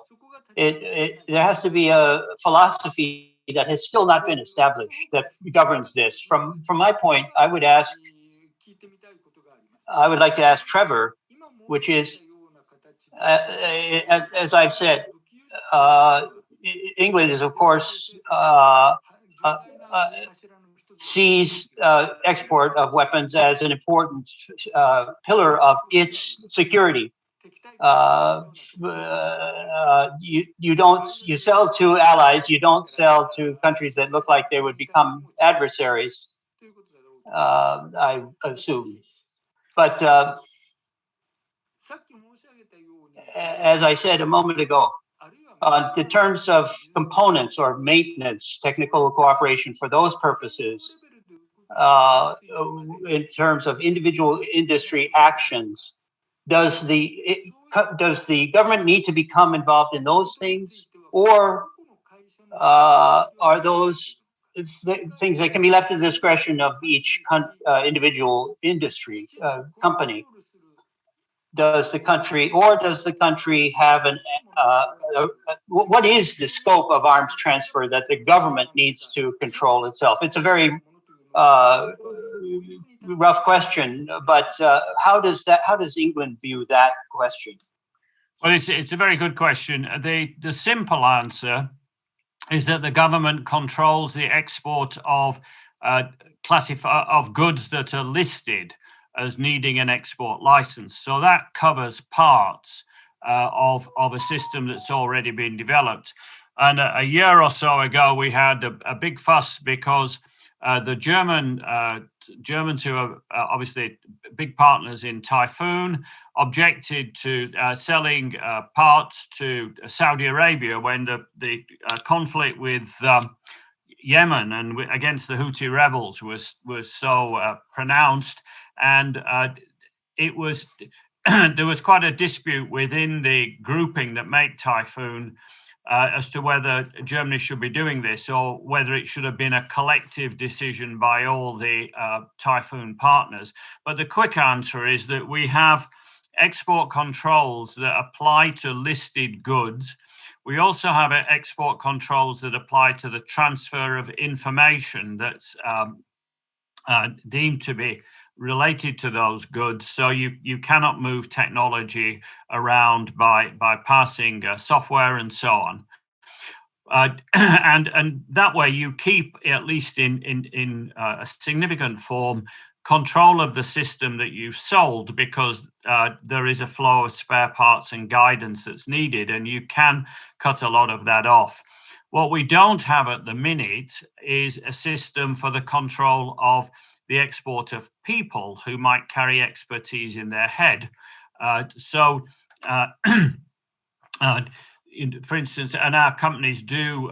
there has to be a philosophy that has still not been established that governs this. From my point, I would like to ask Trevor, which is, as I've said, England is, of course, sees export of weapons as an important pillar of its security. You sell to allies, you don't sell to countries that look like they would become adversaries, I assume. But as I said a moment ago, in terms of components or maintenance, technical cooperation for those purposes, in terms of individual industry actions, does the government need to become involved in those things, or are those things that can be left to the discretion of each individual industry company? Does the country have what is the scope of arms transfer that the government needs to control itself? It's a very rough question, but how does England view that question? Well, it's a very good question. The simple answer is that the government controls the export of goods that are listed as needing an export license. So that covers parts of a system that's already been developed. And a year or so ago, we had a big fuss because the Germans, who are obviously big partners in Typhoon, objected to selling parts to Saudi Arabia when the conflict with Yemen and against the Houthi rebels was so pronounced, and it was there was quite a dispute within the grouping that make Typhoon as to whether Germany should be doing this or whether it should have been a collective decision by all the Typhoon partners. But the quick answer is that we have export controls that apply to listed goods. We also have export controls that apply to the transfer of information that's deemed to be related to those goods. So you cannot move technology around by passing software and so on. And that way you keep, at least in a significant form, control of the system that you've sold, because there is a flow of spare parts and guidance that's needed, and you can cut a lot of that off. What we don't have at the minute is a system for the control of the export of people who might carry expertise in their head. For instance, and our companies do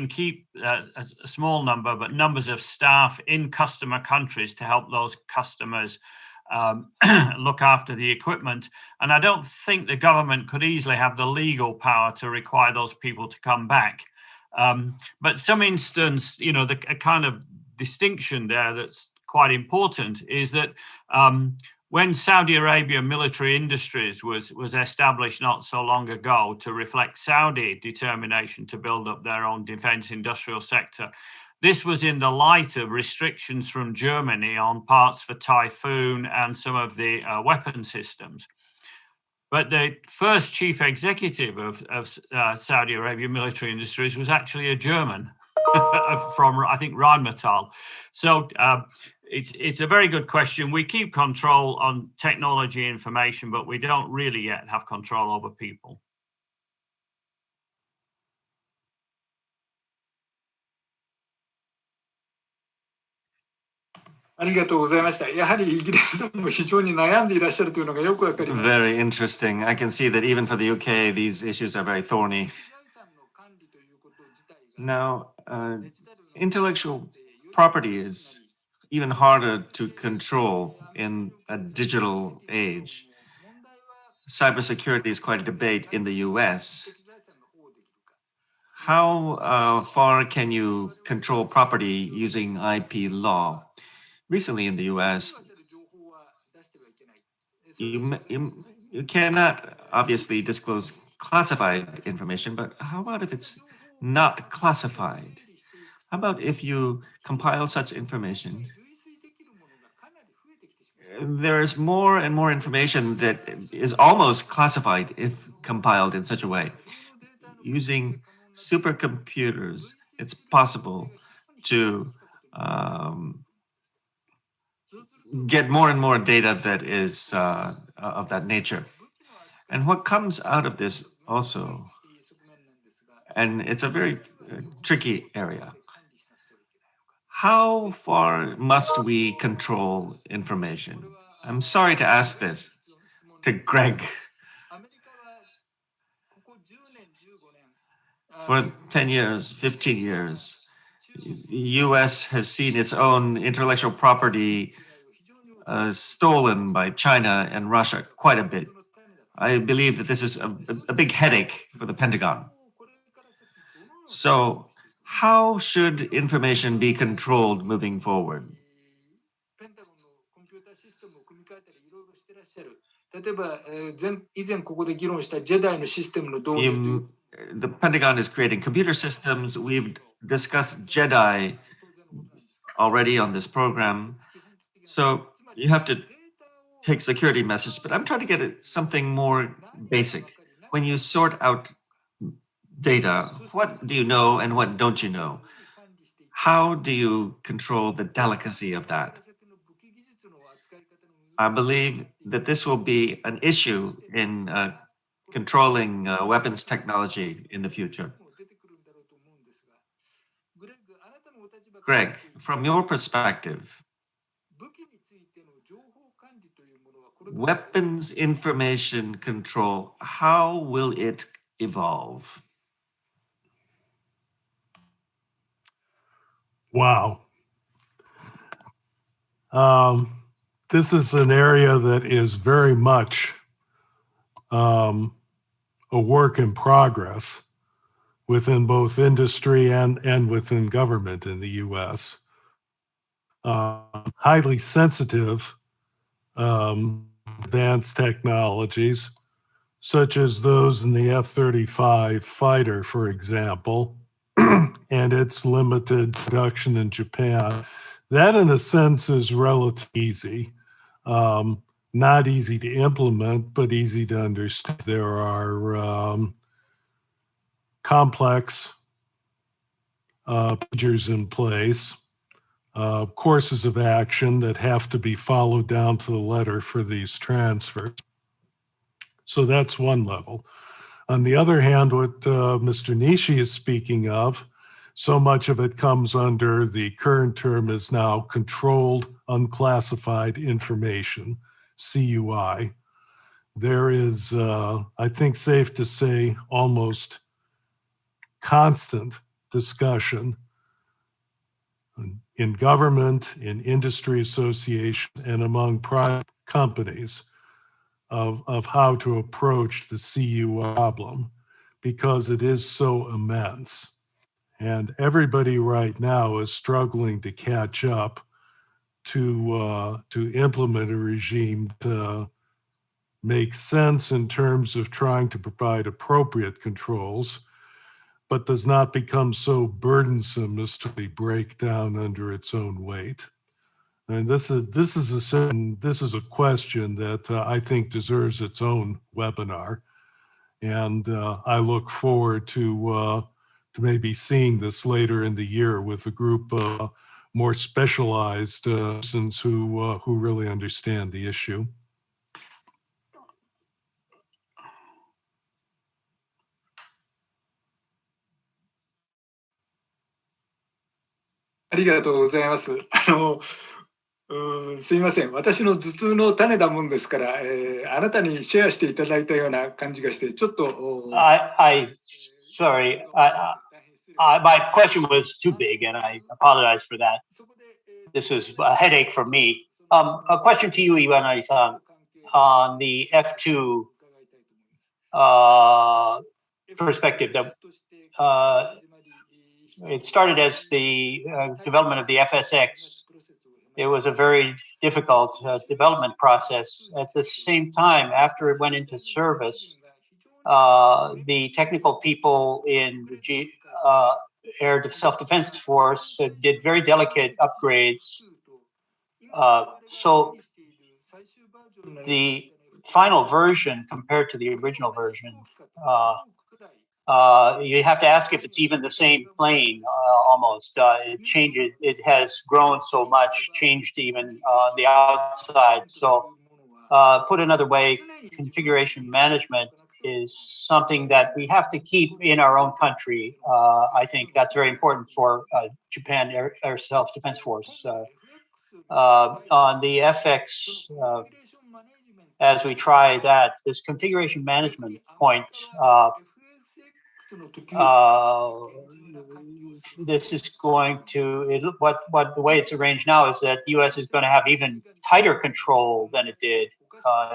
keep a small number, but numbers of staff in customer countries to help those customers look after the equipment. And I don't think the government could easily have the legal power to require those people to come back. But some instance, the kind of distinction there that's quite important is that when Saudi Arabia Military Industries was established not so long ago to reflect Saudi determination to build up their own defense industrial sector, this was in the light of restrictions from Germany on parts for Typhoon and some of the weapon systems. But the first chief executive of Saudi Arabia Military Industries was actually a German from, I think, Rheinmetall. So it's a very good question. We keep control on technology information, but we don't really yet have control over people. ありがとうございました。やはりイギリスでも非常に悩んでいらっしゃるというのがよくわかります。 Very interesting. I can see that even for the UK, these issues are very thorny. Now, intellectual property is even harder to control in a digital age. Cybersecurity is quite a debate in the US. How far can you control property using IP law? Recently in the US, you cannot obviously disclose classified information, but how about if it's not classified? How about if you compile such information? There's more and more information that is almost classified if compiled in such a way. Using supercomputers, it's possible to get more and more data that is of that nature. And what comes out of this also, and it's a very tricky area, how far must we control information? I'm sorry to ask this to Greg. For 10 years, 15 years, the US has seen its own intellectual property stolen by China and Russia quite a bit. I believe that this is a big headache for the Pentagon. So, how should information be controlled moving forward? The Pentagon is creating computer systems. We've discussed JEDI already on this program. So you have to take security messages, but I'm trying to get at something more basic. When you sort out data, what do you know and what don't you know? How do you control the delicacy of that? I believe that this will be an issue in controlling weapons technology in the future. Greg, from your perspective, weapons information control, how will it evolve? Wow. This is an area that is very much a work in progress within both industry and within government in the US. Highly sensitive advanced technologies, such as those in the F-35 fighter, for example, and its limited production in Japan. That, in a sense, is relatively easy. Not easy to implement, but easy to understand. There are complex procedures in place, courses of action that have to be followed down to the letter for these transfers. So that's one level. On the other hand, what Mr. Nishi is speaking of, so much of it comes under the current term is now controlled unclassified information, CUI. There is, I think, safe to say, almost constant discussion in government, in industry association, and among private companies of how to approach the CUI problem, because it is so immense. And everybody right now is struggling to catch up to implement a regime to make sense in terms of trying to provide appropriate controls, but does not become so burdensome as to break down under its own weight. And this is a question that I think deserves its own webinar, and I look forward to maybe seeing this later in the year with a group of more specialized persons who really understand the issue.ありがとうございます。すいません。私の頭痛の種だもんですから、あなたにシェアしていただいたような感じがして、ちょっと。Sorry, my question was too big, and I apologize for that. This was a headache for me. A question to you, Iwanari-san, on the F2 perspective that it started as the development of the FSX. It was a very difficult development process. At the same time, after it went into service, the technical people in the Air Self-Defense Force did very delicate upgrades. So the final version compared to the original version, you have to ask if it's even the same plane, almost. It changes, it has grown so much, changed even on the outside. So put another way, configuration management is something that we have to keep in our own country. I think that's very important for Japan Air Self-Defense Force. On the FX, as we try that, this configuration management point, this is going to, the way it's arranged now is that the US is going to have even tighter control than it did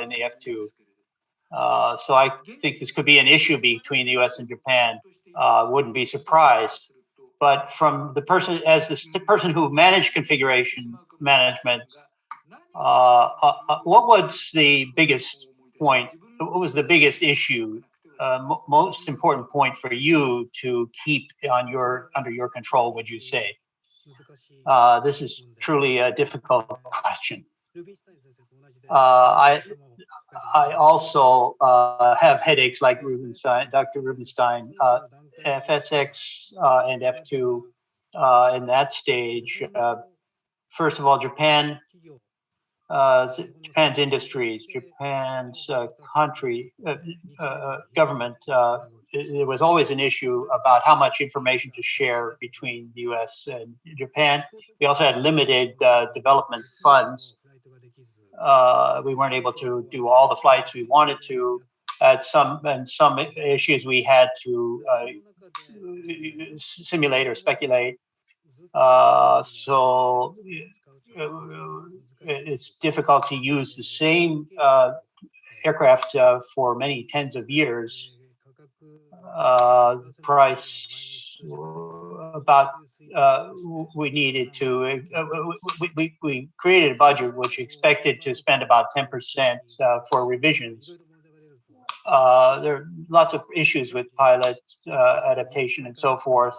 in the F2. So I think this could be an issue between the US and Japan. Wouldn't be surprised. But from the person, as the person who managed configuration management, what was the biggest point? What was the biggest issue, most important point for you to keep under your control, would you say? This is truly a difficult question. I also have headaches like Dr. Rubenstein. FSX and F2 in that stage. First of all, Japan's industries, Japan's government. There was always an issue about how much information to share between the US and Japan. We also had limited development funds. We weren't able to do all the flights we wanted to. At some issues we had to simulate or speculate. So it's difficult to use the same aircraft for many tens of years. Price about we needed to we created a budget which expected to spend about 10% for revisions. There are lots of issues with pilot adaptation and so forth.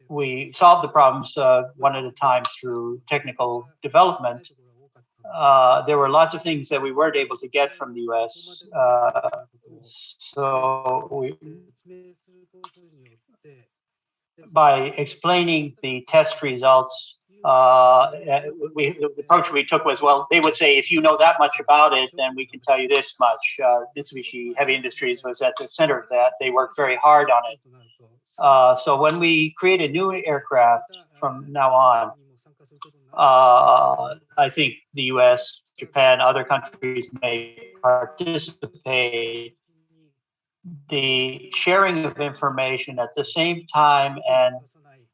We solved the problems one at a time through technical development. There were lots of things that we weren't able to get from the US. So by explaining the test results, the approach we took was, well, they would say, if you know that much about it, then we can tell you this much. Mitsubishi Heavy Industries was at the center of that. They worked very hard on it. So when we create a new aircraft from now on, I think the US, Japan, other countries may participate. The sharing of information at the same time and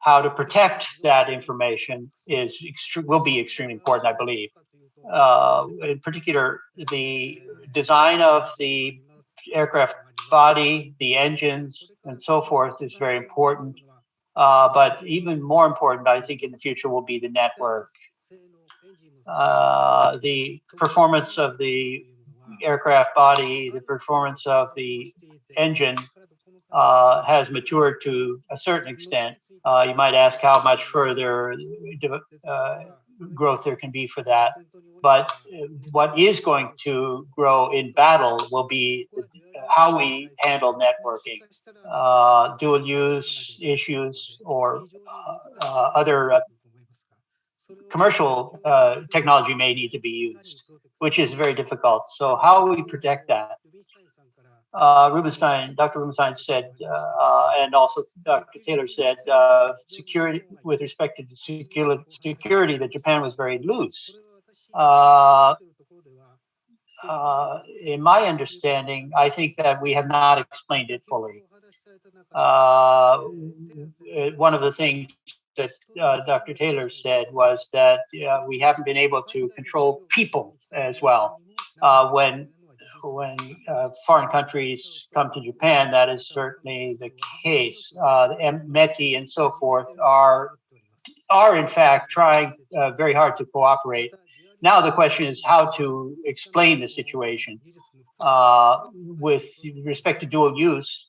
how to protect that information will be extremely important, I believe. In particular, the design of the aircraft body, the engines, and so forth is very important. But even more important, I think, in the future will be the network. The performance of the aircraft body, the performance of the engine has matured to a certain extent. You might ask how much further growth there can be for that. But what is going to grow in battle will be how we handle networking, dual use issues, or other commercial technology may need to be used, which is very difficult. So how we protect that? Dr. Rubenstein said, and also Dr. Taylor said, security, with respect to security, that Japan was very loose. In my understanding, I think that we have not explained it fully. One of the things that Dr. Taylor said was that we haven't been able to control people as well. When when foreign countries come to Japan, that is certainly the case. The METI and so forth are in fact trying very hard to cooperate. Now the question is how to explain the situation with respect to dual use.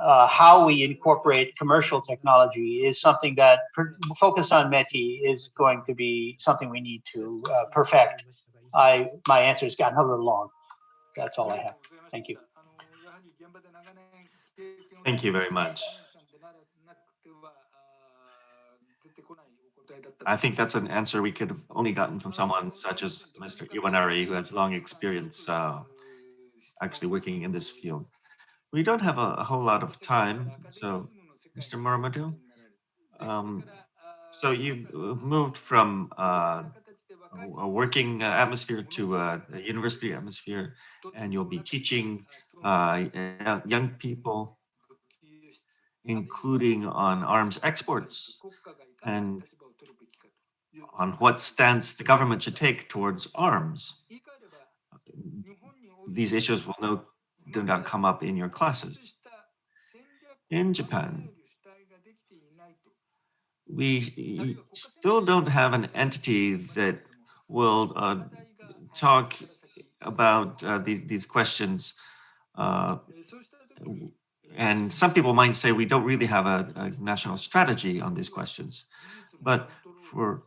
How we incorporate commercial technology is something that focus on METI is going to be something we need to perfect. My answer has gotten a little long. That's all I have. Thank you. Thank you very much. I think that's an answer we could have only gotten from someone such as Mr. Iwanari, who has long experience actually working in this field. We don't have a whole lot of time, so Mr. Muramoto, so you moved from a working atmosphere to a university atmosphere, and you'll be teaching young people, including on arms exports and on what stance the government should take towards arms. These issues will do not come up in your classes. In Japan, we still don't have an entity that will talk about these questions. And some people might say we don't really have a national strategy on these questions. But for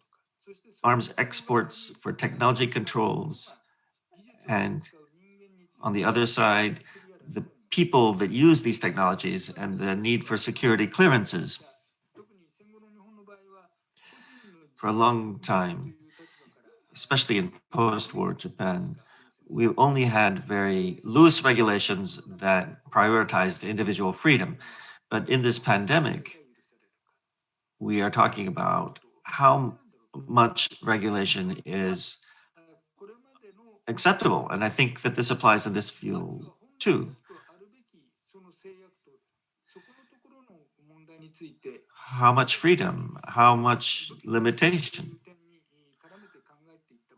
arms exports, for technology controls, and on the other side, the people that use these technologies and the need for security clearances. For a long time, especially in post-war Japan, we only had very loose regulations that prioritized individual freedom. But in this pandemic, we are talking about how much regulation is acceptable. And I think that this applies in this field too. How much freedom, how much limitation?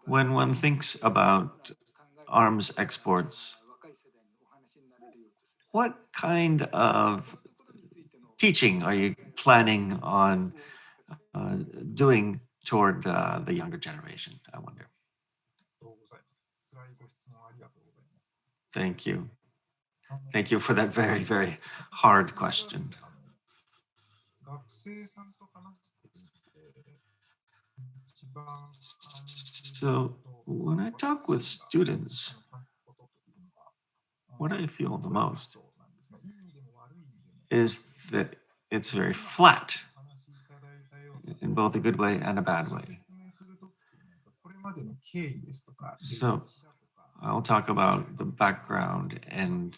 When one thinks about arms exports, what kind of teaching are you planning on doing toward the younger generation, I wonder? Thank you. Thank you for that very, very hard question. So when I talk with students, what I feel the most is that it's very flat in both a good way and a bad way. So I'll talk about the background and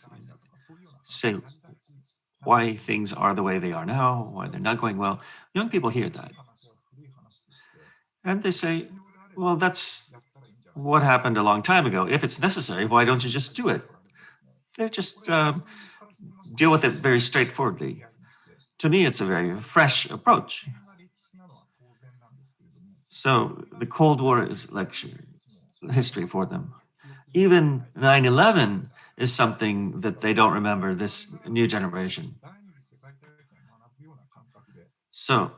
say why things are the way they are now, why they're not going well. Young people hear that. And they say, well, that's what happened a long time ago. If it's necessary, why don't you just do it? They just deal with it very straightforwardly. To me, it's a very fresh approach. So the Cold War is history for them. Even 9/11 is something that they don't remember, this new generation. So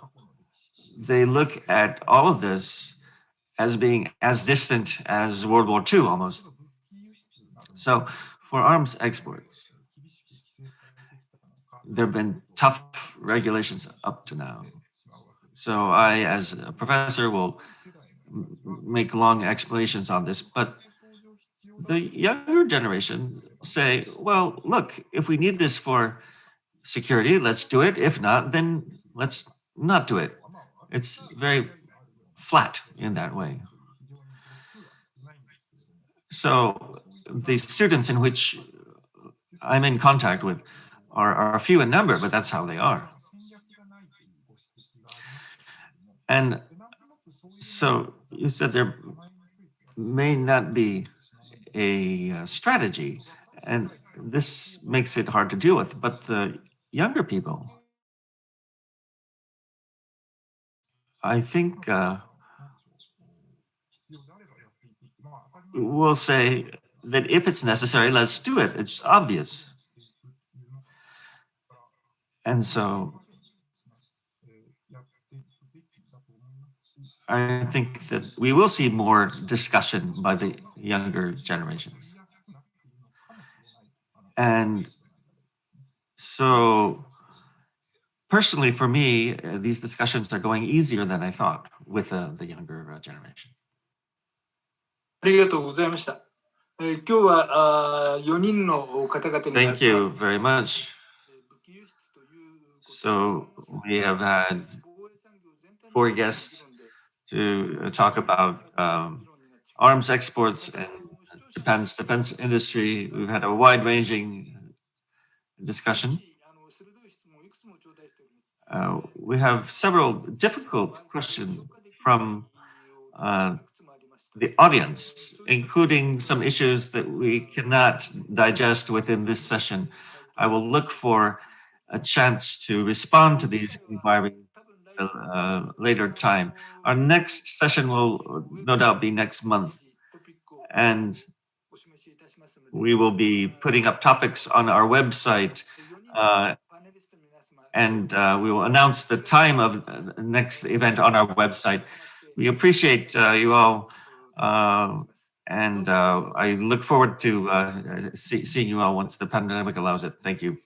they look at all of this as being as distant as World War II almost. So for arms exports, there have been tough regulations up to now. So I, as a professor, will make long explanations on this, but the younger generation say, well, look, if we need this for security, let's do it. If not, then let's not do it. It's very flat in that way. So the students in which I'm in contact with are few in number, but that's how they are. And so you said there may not be a strategy, and this makes it hard to deal with. But the younger people, I think, will say that if it's necessary, let's do it. It's obvious. And so I think that we will see more discussion by the younger generations. And so personally, for me, these discussions are going easier than I thought with the younger generation. ありがとうございました。今日は4人の方々に Thank you very much. So we have had 4 guests to talk about arms exports and Japan's defense industry. We've had a wide-ranging discussion. We have several difficult questions from the audience, including some issues that we cannot digest within this session. I will look for a chance to respond to these inquiries later time. Our next session will no doubt be next month, and we will be putting up topics on our website, and we will announce the time of the next event on our website. We appreciate you all, and I look forward to seeing you all once the pandemic allows it. Thank you.